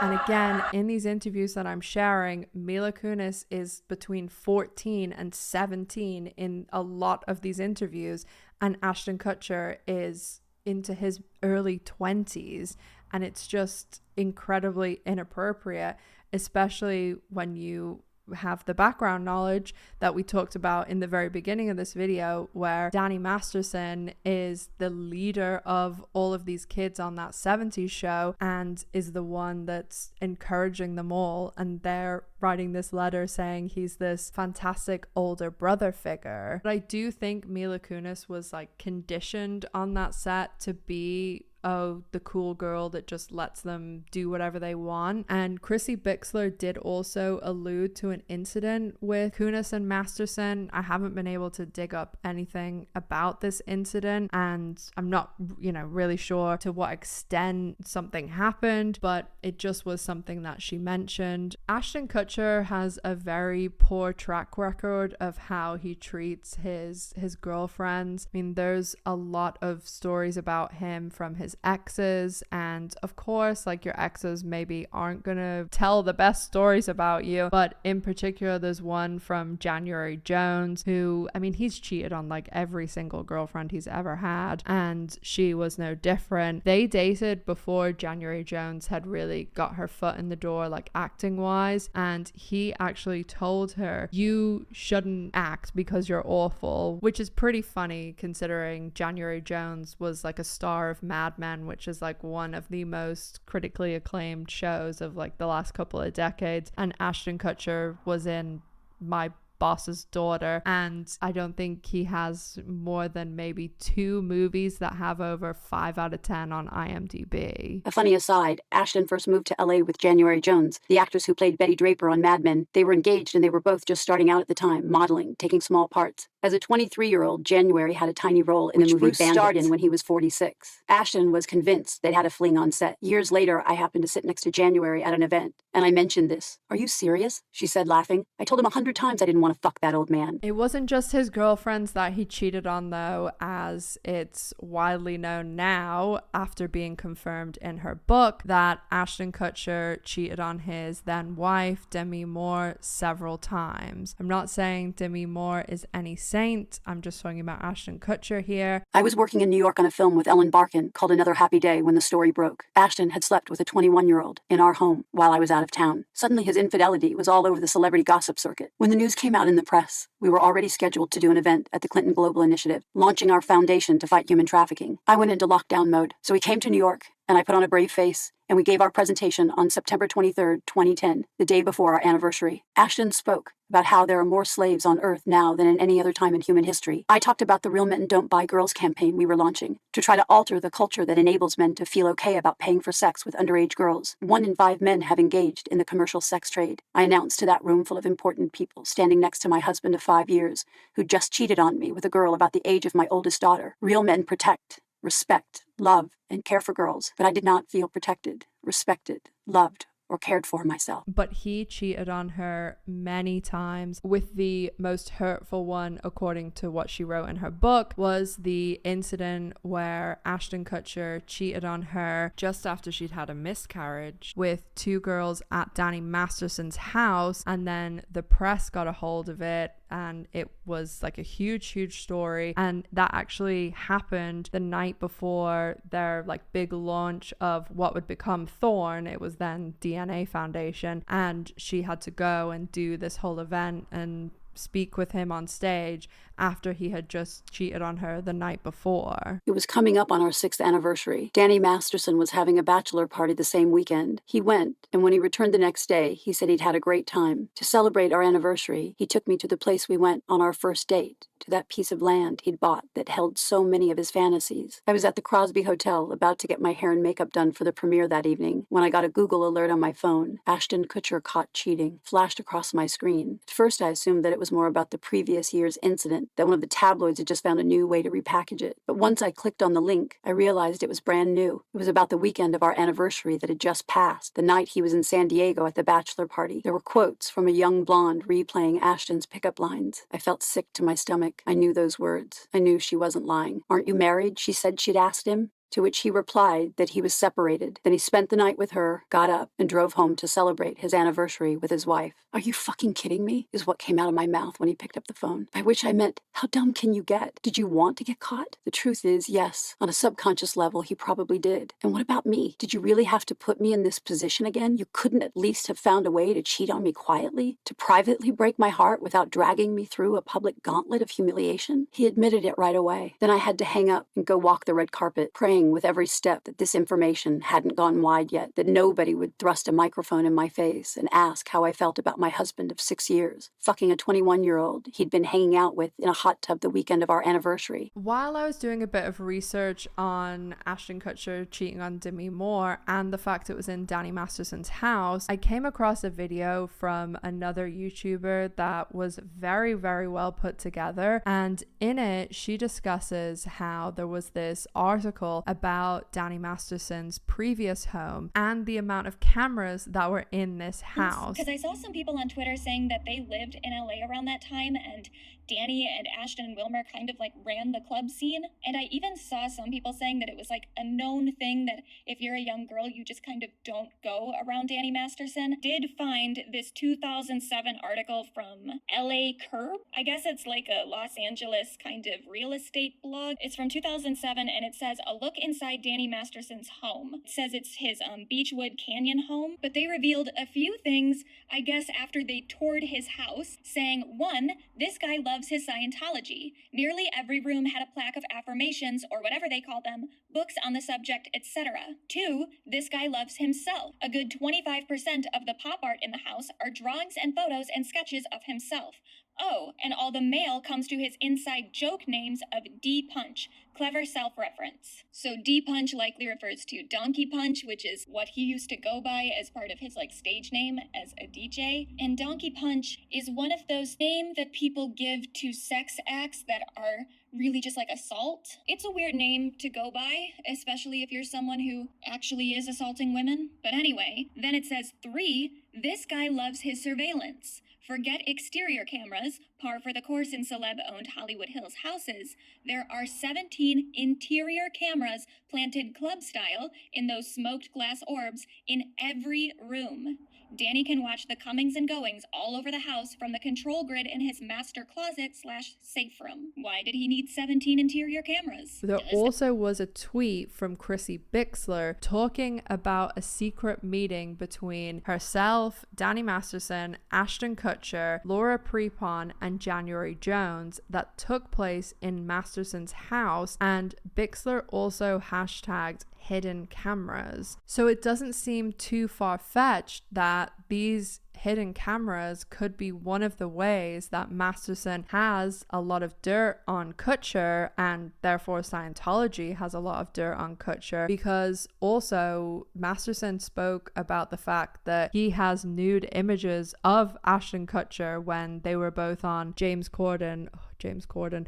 And again, in these interviews that I'm sharing, Mila Kunis is between 14 and 17 in a lot of these interviews, and Ashton Kutcher is into his early 20s, and it's just incredibly inappropriate, especially when you have the background knowledge that we talked about in the very beginning of this video, where Danny Masterson is the leader of all of these kids on that 70s show and is the one that's encouraging them all, and they're writing this letter saying he's this fantastic older brother figure. But I do think Mila Kunis was like conditioned on that set to be the cool girl that just lets them do whatever they want. And Chrissy Bixler did also allude to an incident with Kunis and Masterson. I haven't been able to dig up anything about this incident, and I'm not, really sure to what extent something happened, but it just was something that she mentioned. Ashton Kutcher has a very poor track record of how he treats his girlfriends. I mean, there's a lot of stories about him from his exes, and of course, like, your exes maybe aren't gonna tell the best stories about you, but in particular there's one from January Jones, who, I mean, he's cheated on like every single girlfriend he's ever had, and she was no different. They dated before January Jones had really got her foot in the door, like acting wise, and he actually told her, you shouldn't act because you're awful, which is pretty funny considering January Jones was like a star of Mad Men, which is like one of the most critically acclaimed shows of like the last couple of decades, and Ashton Kutcher was in My Boss's Daughter, and I don't think he has more than maybe 2 movies that have over 5 out of 10 on IMDb. A funny aside, Ashton first moved to LA with January Jones, the actress who played Betty Draper on Mad Men. They were engaged and they were both just starting out at the time, modeling, taking small parts. As a 23-year-old, January had a tiny role in the movie Bruce starred in when he was 46. Ashton was convinced they'd had a fling on set. Years later, I happened to sit next to January at an event, and I mentioned this. Are you serious? She said, laughing. I told him 100 times I didn't want to fuck that old man. It wasn't just his girlfriends that he cheated on, though, as it's widely known now, after being confirmed in her book, that Ashton Kutcher cheated on his then wife, Demi Moore, several times. I'm not saying Demi Moore is any saint. I'm just talking about Ashton Kutcher here. I was working in New York on a film with Ellen Barkin called Another Happy Day when the story broke. Ashton had slept with a 21-year-old in our home while I was out of town. Suddenly his infidelity was all over the celebrity gossip circuit. When the news came out in the press, we were already scheduled to do an event at the Clinton Global Initiative, launching our foundation to fight human trafficking. I went into lockdown mode, so we came to New York, and I put on a brave face, and we gave our presentation on September 23rd, 2010, the day before our anniversary. Ashton spoke about how there are more slaves on Earth now than in any other time in human history. I talked about the Real Men Don't Buy Girls campaign we were launching to try to alter the culture that enables men to feel okay about paying for sex with underage girls. 1 in 5 men have engaged in the commercial sex trade. I announced to that room full of important people, standing next to my husband of 5 years, who just cheated on me with a girl about the age of my oldest daughter. Real men protect, respect, love, and care for girls, but I did not feel protected, respected, loved, or cared for myself. But he cheated on her many times, with the most hurtful one, according to what she wrote in her book, was the incident where Ashton Kutcher cheated on her just after she'd had a miscarriage with 2 girls at Danny Masterson's house, and then the press got a hold of it, and it was like a huge story, and that actually happened the night before their like big launch of what would become Thorn. It was then DNA Foundation, and she had to go and do this whole event and speak with him on stage after he had just cheated on her the night before. It was coming up on our 6th anniversary. Danny Masterson was having a bachelor party the same weekend. He went, and when he returned the next day, he said he'd had a great time. To celebrate our anniversary, he took me to the place we went on our first date, to that piece of land he'd bought that held so many of his fantasies. I was at the Crosby Hotel, about to get my hair and makeup done for the premiere that evening, when I got a Google alert on my phone. Ashton Kutcher caught cheating flashed across my screen. At first, I assumed that it was more about the previous year's incident, that one of the tabloids had just found a new way to repackage it. But once I clicked on the link, I realized it was brand new. It was about the weekend of our anniversary that had just passed, the night he was in San Diego at the bachelor party. There were quotes from a young blonde replaying Ashton's pickup lines. I felt sick to my stomach. I knew those words. I knew she wasn't lying. "Aren't you married?" she said she'd asked him. to which he replied that he was separated. Then he spent the night with her, got up, and drove home to celebrate his anniversary with his wife. Are you fucking kidding me? Is what came out of my mouth when he picked up the phone. By which I meant, how dumb can you get? Did you want to get caught? The truth is, yes. On a subconscious level, he probably did. And what about me? Did you really have to put me in this position again? You couldn't at least have found a way to cheat on me quietly? To privately break my heart without dragging me through a public gauntlet of humiliation? He admitted it right away. Then I had to hang up and go walk the red carpet, praying with every step that this information hadn't gone wide yet, that nobody would thrust a microphone in my face and ask how I felt about my husband of 6 years, fucking a 21-year-old he'd been hanging out with in a hot tub the weekend of our anniversary. While I was doing a bit of research on Ashton Kutcher cheating on Demi Moore and the fact it was in Danny Masterson's house, I came across a video from another YouTuber that was very, very well put together. And in it, she discusses how there was this article about Danny Masterson's previous home and the amount of cameras that were in this house. Because I saw some people on Twitter saying that they lived in LA around that time, and Danny and Ashton and Wilmer kind of like ran the club scene. And I even saw some people saying that it was like a known thing that if you're a young girl, you just kind of don't go around Danny Masterson. Did find this 2007 article from LA Curb. I guess it's like a Los Angeles kind of real estate blog. It's from 2007 and it says, a look inside Danny Masterson's home. It says it's his Beechwood Canyon home, but they revealed a few things, I guess, after they toured his house, saying, 1, this guy loves his Scientology. Nearly every room had a plaque of affirmations, or whatever they call them, books on the subject, etc. 2, this guy loves himself. A good 25% of the pop art in the house are drawings and photos and sketches of himself. Oh, and all the mail comes to his inside joke names of D-Punch. Clever self-reference. So D-Punch likely refers to Donkey Punch, which is what he used to go by as part of his stage name as a DJ. And Donkey Punch is one of those names that people give to sex acts that are really just assault. It's a weird name to go by, especially if you're someone who actually is assaulting women. But anyway, then it says 3, this guy loves his surveillance. Forget exterior cameras, par for the course in celeb-owned Hollywood Hills houses. There are 17 interior cameras planted club-style in those smoked glass orbs in every room. Danny can watch the comings and goings all over the house from the control grid in his master closet/safe room. Why did he need 17 interior cameras? There also was a tweet from Chrissy Bixler talking about a secret meeting between herself, Danny Masterson, Ashton Kutcher, Laura Prepon, and January Jones that took place in Masterson's house, and Bixler also hashtagged hidden cameras. So it doesn't seem too far-fetched that these hidden cameras could be one of the ways that Masterson has a lot of dirt on Kutcher, and therefore Scientology has a lot of dirt on Kutcher, because also Masterson spoke about the fact that he has nude images of Ashton Kutcher when they were both on James Corden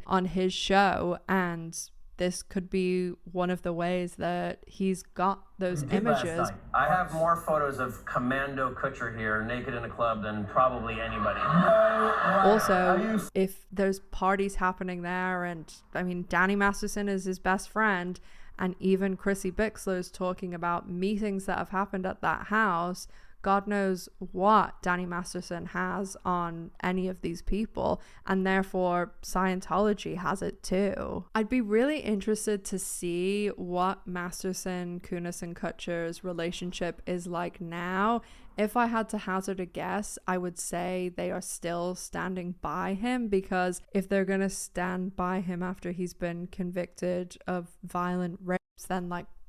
on his show, and this could be one of the ways that he's got those images. I have more photos of Commando Kutcher here, naked in a club, than probably anybody. Also, if there's parties happening there, and I mean, Danny Masterson is his best friend, and even Chrissy Bixler's talking about meetings that have happened at that house, God knows what Danny Masterson has on any of these people, and therefore Scientology has it too. I'd be really interested to see what Masterson, Kunis, and Kutcher's relationship is like now. If I had to hazard a guess, I would say they are still standing by him, because if they're gonna stand by him after he's been convicted of violent rapes, then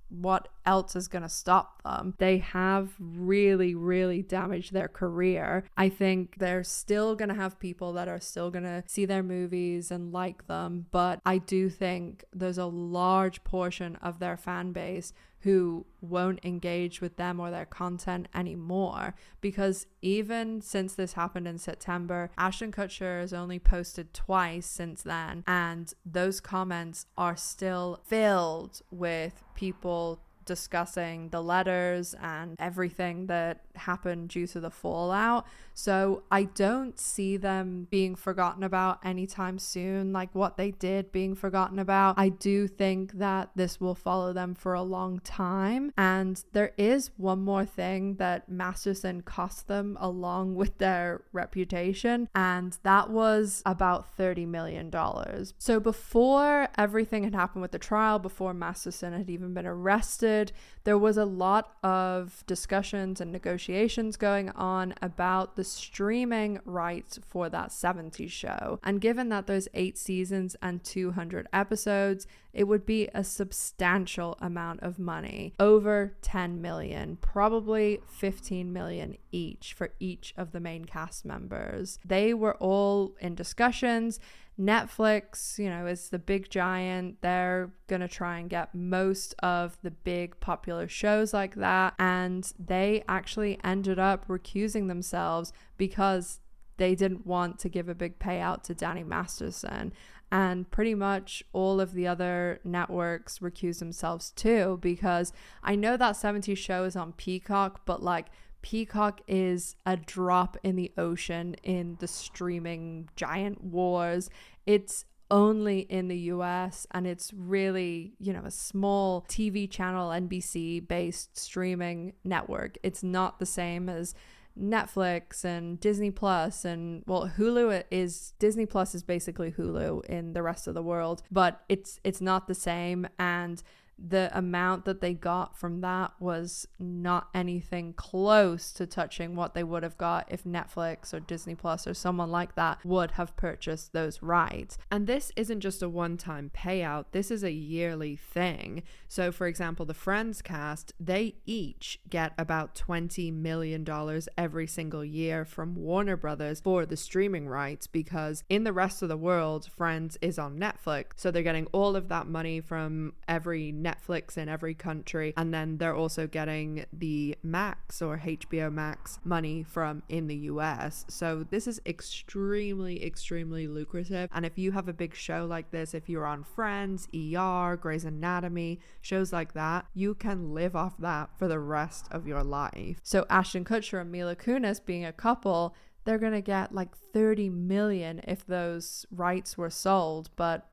what else is going to stop them? They have really, really damaged their career. I think they're still going to have people that are still going to see their movies and like them, but I do think there's a large portion of their fan base who won't engage with them or their content anymore, because even since this happened in September, Ashton Kutcher has only posted twice since then, and those comments are still filled with people discussing the letters and everything that happened due to the fallout. So I don't see them being forgotten about anytime soon, like what they did being forgotten about. I do think that this will follow them for a long time. And there is one more thing that Masterson cost them along with their reputation, and that was about $30 million. So before everything had happened with the trial, before Masterson had even been arrested, there was a lot of discussions and negotiations going on about the streaming rights for that 70s show. And given that there's 8 seasons and 200 episodes, it would be a substantial amount of money, over 10 million, probably 15 million each for each of the main cast members. They were all in discussions. Netflix, is the big giant. They're going to try and get most of the big popular shows like that. And they actually ended up recusing themselves because they didn't want to give a big payout to Danny Masterson. And pretty much all of the other networks recused themselves too, because I know that 70s show is on Peacock, but Peacock is a drop in the ocean in the streaming giant wars. It's only in the US, and it's really, a small TV channel, NBC based streaming network. It's not the same as Netflix and Disney Plus, and Hulu is Disney Plus is basically Hulu in the rest of the world, but it's not the same. And the amount that they got from that was not anything close to touching what they would have got if Netflix or Disney Plus or someone like that would have purchased those rights. And this isn't just a one-time payout, this is a yearly thing. So for example, the Friends cast, they each get about $20 million every single year from Warner Brothers for the streaming rights, because in the rest of the world, Friends is on Netflix. So they're getting all of that money from every Netflix in every country, and then they're also getting the Max or HBO Max money from in the US. So this is extremely lucrative. And if you have a big show like this, if you're on Friends, ER, Grey's Anatomy, shows like that, you can live off that for the rest of your life. So Ashton Kutcher and Mila Kunis being a couple, they're gonna get like 30 million if those rights were sold, but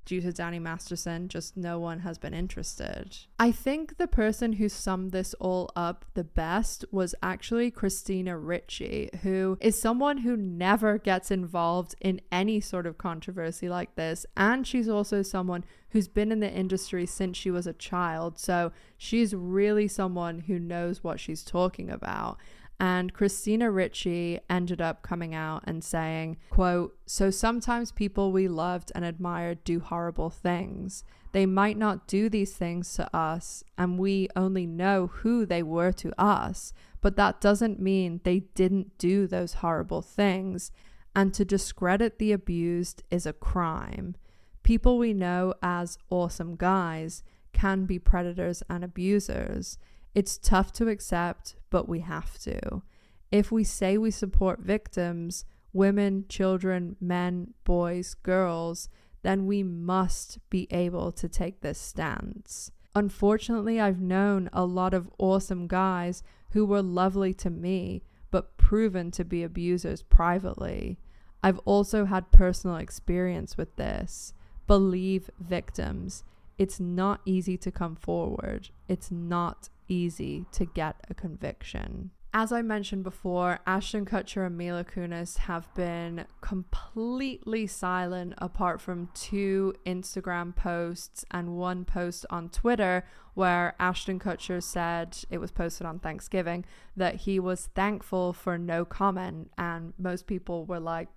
due to Danny Masterson, just no one has been interested. I think the person who summed this all up the best was actually Christina Ricci, who is someone who never gets involved in any sort of controversy like this. And she's also someone who's been in the industry since she was a child. So she's really someone who knows what she's talking about. And Christina Ricci ended up coming out and saying, quote, "So sometimes people we loved and admired do horrible things. They might not do these things to us, and we only know who they were to us, but that doesn't mean they didn't do those horrible things. And to discredit the abused is a crime. People we know as awesome guys can be predators and abusers. It's tough to accept, but we have to. If we say we support victims, women, children, men, boys, girls, then we must be able to take this stance. Unfortunately, I've known a lot of awesome guys who were lovely to me, but proven to be abusers privately. I've also had personal experience with this. Believe victims. It's not easy to come forward. It's not easy to get a conviction." As I mentioned before, Ashton Kutcher and Mila Kunis have been completely silent apart from 2 Instagram posts and 1 post on Twitter where Ashton Kutcher said, it was posted on Thanksgiving, that he was thankful for no comment. And most people were like,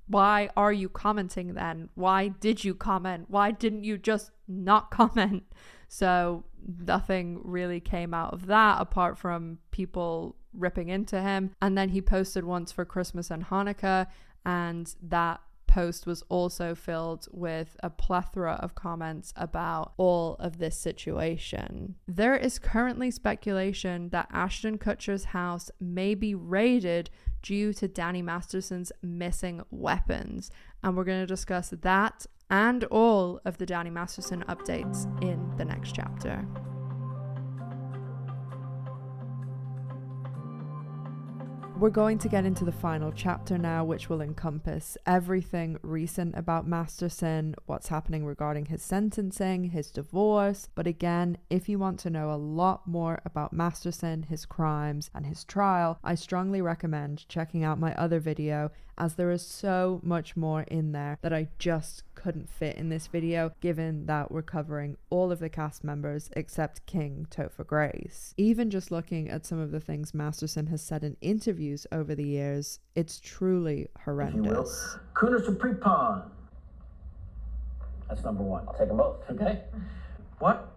why are you commenting then? Why did you comment? Why didn't you just not comment? So nothing really came out of that apart from people ripping into him. And then he posted once for Christmas and Hanukkah, and that post was also filled with a plethora of comments about all of this situation. There is currently speculation that Ashton Kutcher's house may be raided due to Danny Masterson's missing weapons, and we're going to discuss that and all of the Danny Masterson updates in the next chapter. We're going to get into the final chapter now, which will encompass everything recent about Masterson, what's happening regarding his sentencing, his divorce. But again, if you want to know a lot more about Masterson, his crimes, and his trial, I strongly recommend checking out my other video, as there is so much more in there that I just couldn't fit in this video, given that we're covering all of the cast members except King Topher Grace. Even just looking at some of the things Masterson has said in interviews over the years, it's truly horrendous. Kunis or pre-pawn? That's number one. I'll take them both. Okay. What?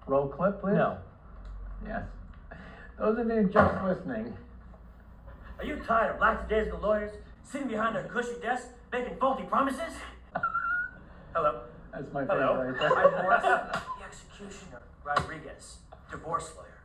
Roll clip, please? No. Yes. Those of you just listening. Are you tired of lackadaisical lawyers sitting behind their cushy desks making faulty promises? Hello. That's my Hello. favorite right there. I'm Morris, the executioner, Rodriguez, divorce lawyer,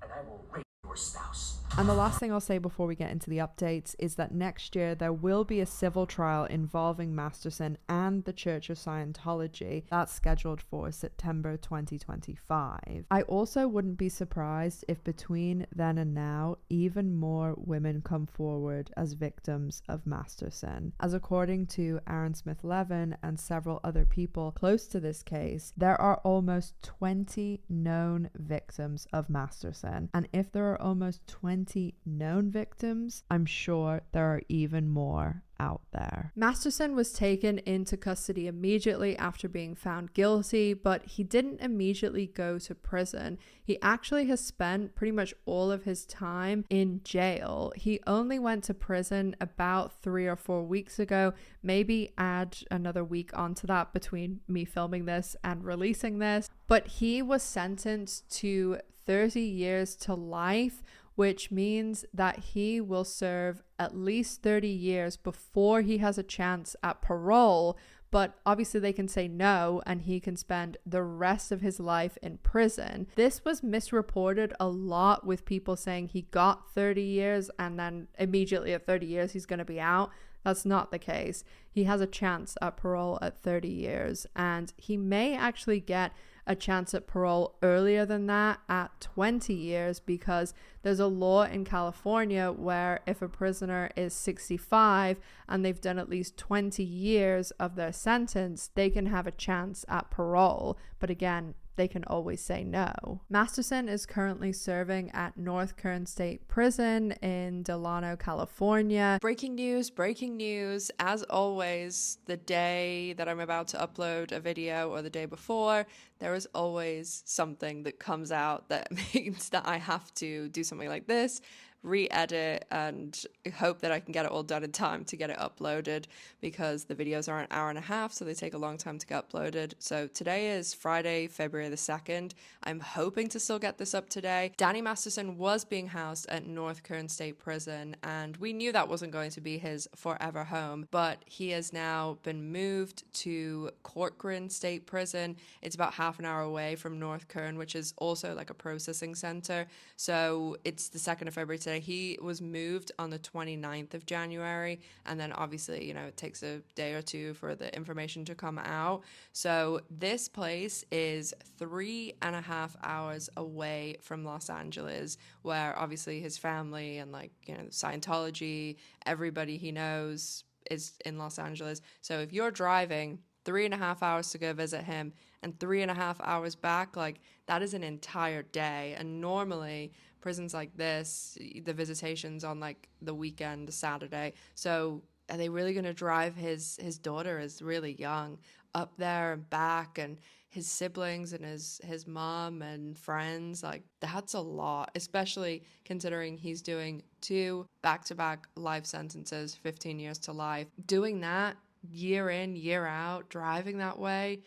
and I will rape your spouse. And the last thing I'll say before we get into the updates is that next year there will be a civil trial involving Masterson and the Church of Scientology. That's scheduled for September 2025. I also wouldn't be surprised if between then and now, even more women come forward as victims of Masterson. As according to Aaron Smith Levin and several other people close to this case, there are almost 20 known victims of Masterson. And if there are almost 20 known victims, I'm sure there are even more out there. Masterson was taken into custody immediately after being found guilty, but he didn't immediately go to prison. He actually has spent pretty much all of his time in jail. He only went to prison about 3 or 4 weeks ago. Maybe add another week onto that between me filming this and releasing this. But he was sentenced to 30 years to life, which means that he will serve at least 30 years before he has a chance at parole. But obviously they can say no, and he can spend the rest of his life in prison. This was misreported a lot, with people saying he got 30 years and then immediately at 30 years he's going to be out. That's not the case. He has a chance at parole at 30 years, and he may actually get a chance at parole earlier than that at 20 years, because there's a law in California where if a prisoner is 65 and they've done at least 20 years of their sentence, they can have a chance at parole. But again, they can always say no. Masterson is currently serving at North Kern State Prison in Delano, California. Breaking news. As always, the day that I'm about to upload a video or the day before, there is always something that comes out that means that I have to do something like this, re-edit, and hope that I can get it all done in time to get it uploaded, because the videos are an hour and a half, so they take a long time to get uploaded. So today is Friday, February the 2nd. I'm hoping to still get this up today. Danny Masterson was being housed at North Kern State Prison, and we knew that wasn't going to be his forever home, but he has now been moved to Corcoran State Prison. It's about half an hour away from North Kern, which is also like a processing center. So it's the 2nd of February today. He was moved on the 29th of January, and then obviously, you know, it takes a day or two for the information to come out. So this place is 3.5 hours away from Los Angeles, where obviously his family and, like, you know, Scientology, everybody he knows is in Los Angeles. So if you're driving 3.5 hours to go visit him and 3.5 hours back, like, that is an entire day. And normally prisons like this, the visitations on like the weekend, the Saturday. So are they really going to drive his daughter is really young up there and back, and his siblings and his mom and friends? Like, that's a lot, especially considering he's doing 2 back-to-back life sentences, 15 years to life. Doing that year in, year out, driving that way,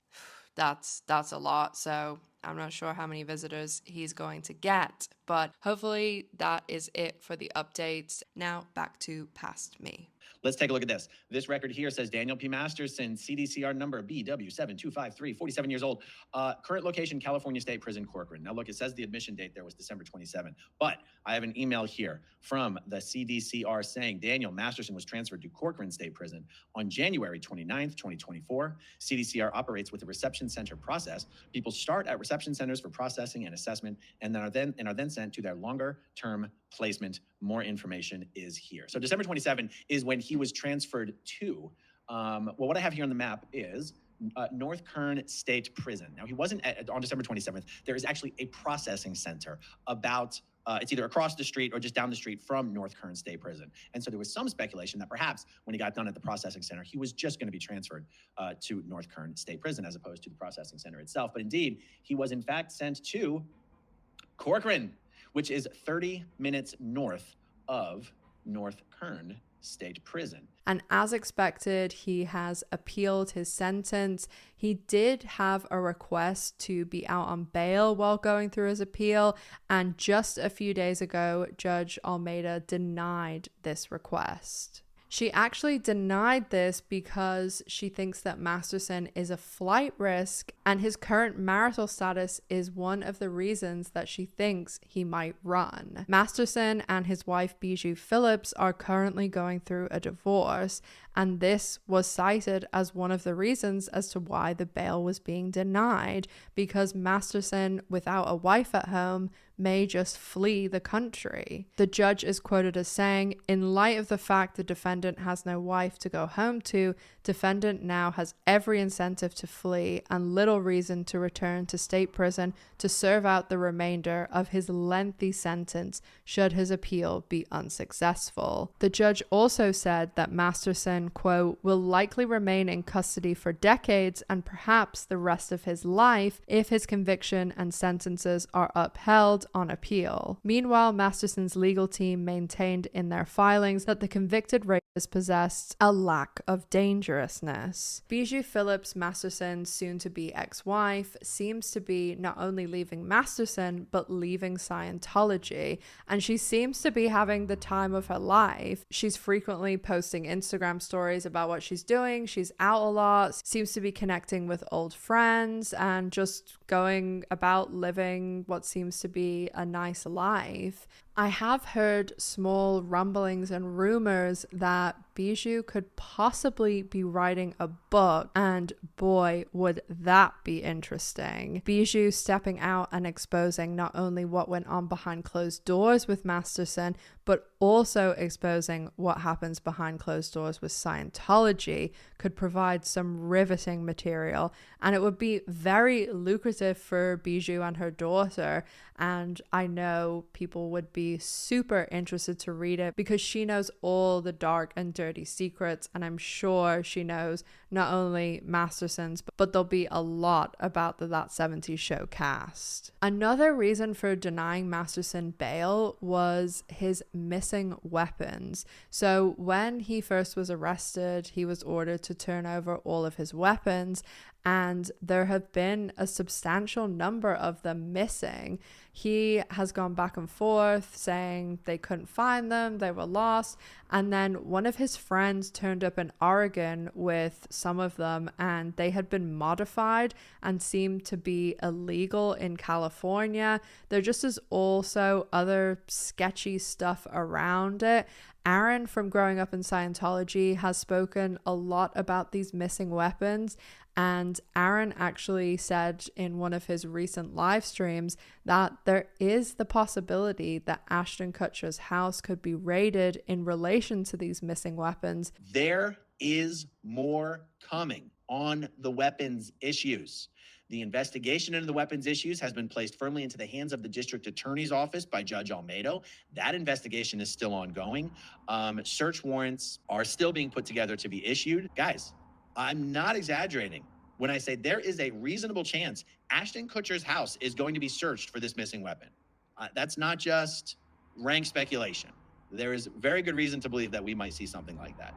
that's a lot. So I'm not sure how many visitors he's going to get, but hopefully that is it for the updates. Now back to Past Me. Let's take a look at this. This record here says Daniel P. Masterson, CDCR number BW7253, 47 years old. Current location, California State Prison, Corcoran. Now look, it says the admission date there was December 27, but I have an email here from the CDCR saying Daniel Masterson was transferred to Corcoran State Prison on January 29th, 2024. CDCR operates with a reception center process. People start at reception centers for processing and assessment, and are then sent to their longer-term placement. More information is here. So December 27 is when he was transferred to, well, what I have here on the map is North Kern State Prison. Now, he wasn't on December 27th. There is actually a processing center about, it's either across the street or just down the street from North Kern State Prison. And so there was some speculation that perhaps when he got done at the processing center, he was just going to be transferred to North Kern State Prison as opposed to the processing center itself. But indeed, he was in fact sent to Corcoran, which is 30 minutes north of North Kern State Prison. And as expected, he has appealed his sentence. He did have a request to be out on bail while going through his appeal, and just a few days ago, Judge Almeida denied this request. She actually denied this because she thinks that Masterson is a flight risk, and his current marital status is one of the reasons that she thinks he might run. Masterson and his wife Bijou Phillips are currently going through a divorce, and this was cited as one of the reasons as to why the bail was being denied, because Masterson, without a wife at home, may just flee the country. The judge is quoted as saying, "In light of the fact the defendant has no wife to go home to, defendant now has every incentive to flee and little reason to return to state prison to serve out the remainder of his lengthy sentence should his appeal be unsuccessful." The judge also said that Masterson, quote, "will likely remain in custody for decades and perhaps the rest of his life if his conviction and sentences are upheld on appeal." Meanwhile, Masterson's legal team maintained in their filings that the convicted rapist possessed a lack of dangerousness. Bijou Phillips, Masterson's soon-to-be ex-wife, seems to be not only leaving Masterson, but leaving Scientology, and she seems to be having the time of her life. She's frequently posting Instagram stories about what she's doing. She's out a lot, seems to be connecting with old friends, and just going about living what seems to be a nice life. I have heard small rumblings and rumors that Bijou could possibly be writing a book, and boy, would that be interesting. Bijou stepping out and exposing not only what went on behind closed doors with Masterson, but also exposing what happens behind closed doors with Scientology could provide some riveting material, and it would be very lucrative for Bijou and her daughter, and I know people would be super interested to read it because she knows all the dark and dirty secrets, and I'm sure she knows not only Masterson's, but there'll be a lot about the That 70s Show cast. Another reason for denying Masterson bail was his missing weapons. So when he first was arrested, he was ordered to turn over all of his weapons, and there have been a substantial number of them missing. He has gone back and forth saying they couldn't find them, they were lost, and then one of his friends turned up in Oregon with some of them, and they had been modified and seemed to be illegal in California. There just is also other sketchy stuff around it. Aaron from Growing Up in Scientology has spoken a lot about these missing weapons, and Aaron actually said in one of his recent live streams that there is the possibility that Ashton Kutcher's house could be raided in relation to these missing weapons. There is more coming on the weapons issues. The investigation into the weapons issues has been placed firmly into the hands of the district attorney's office by Judge Almeida. That investigation is still ongoing. Search warrants are still being put together to be issued. Guys, I'm not exaggerating when I say there is a reasonable chance Ashton Kutcher's house is going to be searched for this missing weapon. That's not just rank speculation. There is very good reason to believe that we might see something like that.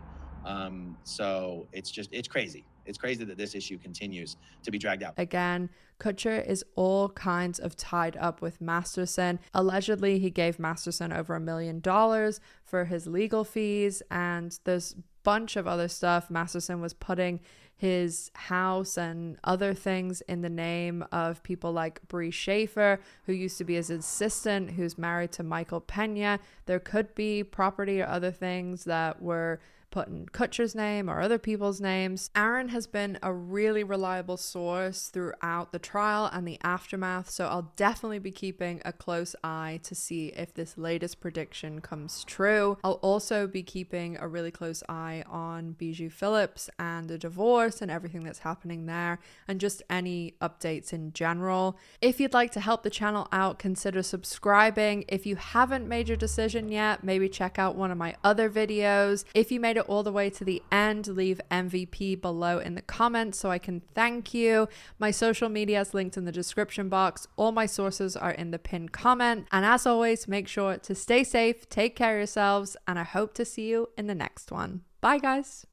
So it's crazy. It's crazy that this issue continues to be dragged out. Again, Kutcher is all kinds of tied up with Masterson. Allegedly, he gave Masterson over $1 million for his legal fees, and there's a bunch of other stuff. Masterson was putting his house and other things in the name of people like Bree Schaefer, who used to be his assistant, who's married to Michael Pena. There could be property or other things that were putting Kutcher's name or other people's names. Aaron has been a really reliable source throughout the trial and the aftermath, so I'll definitely be keeping a close eye to see if this latest prediction comes true. I'll also be keeping a really close eye on Bijou Phillips and the divorce and everything that's happening there, and just any updates in general. If you'd like to help the channel out, consider subscribing. If you haven't made your decision yet, maybe check out one of my other videos. If you made it all the way to the end, leave MVP below in the comments so I can thank you. My social media is linked in the description box. All my sources are in the pinned comment. And as always, make sure to stay safe, take care of yourselves, and I hope to see you in the next one. Bye, guys.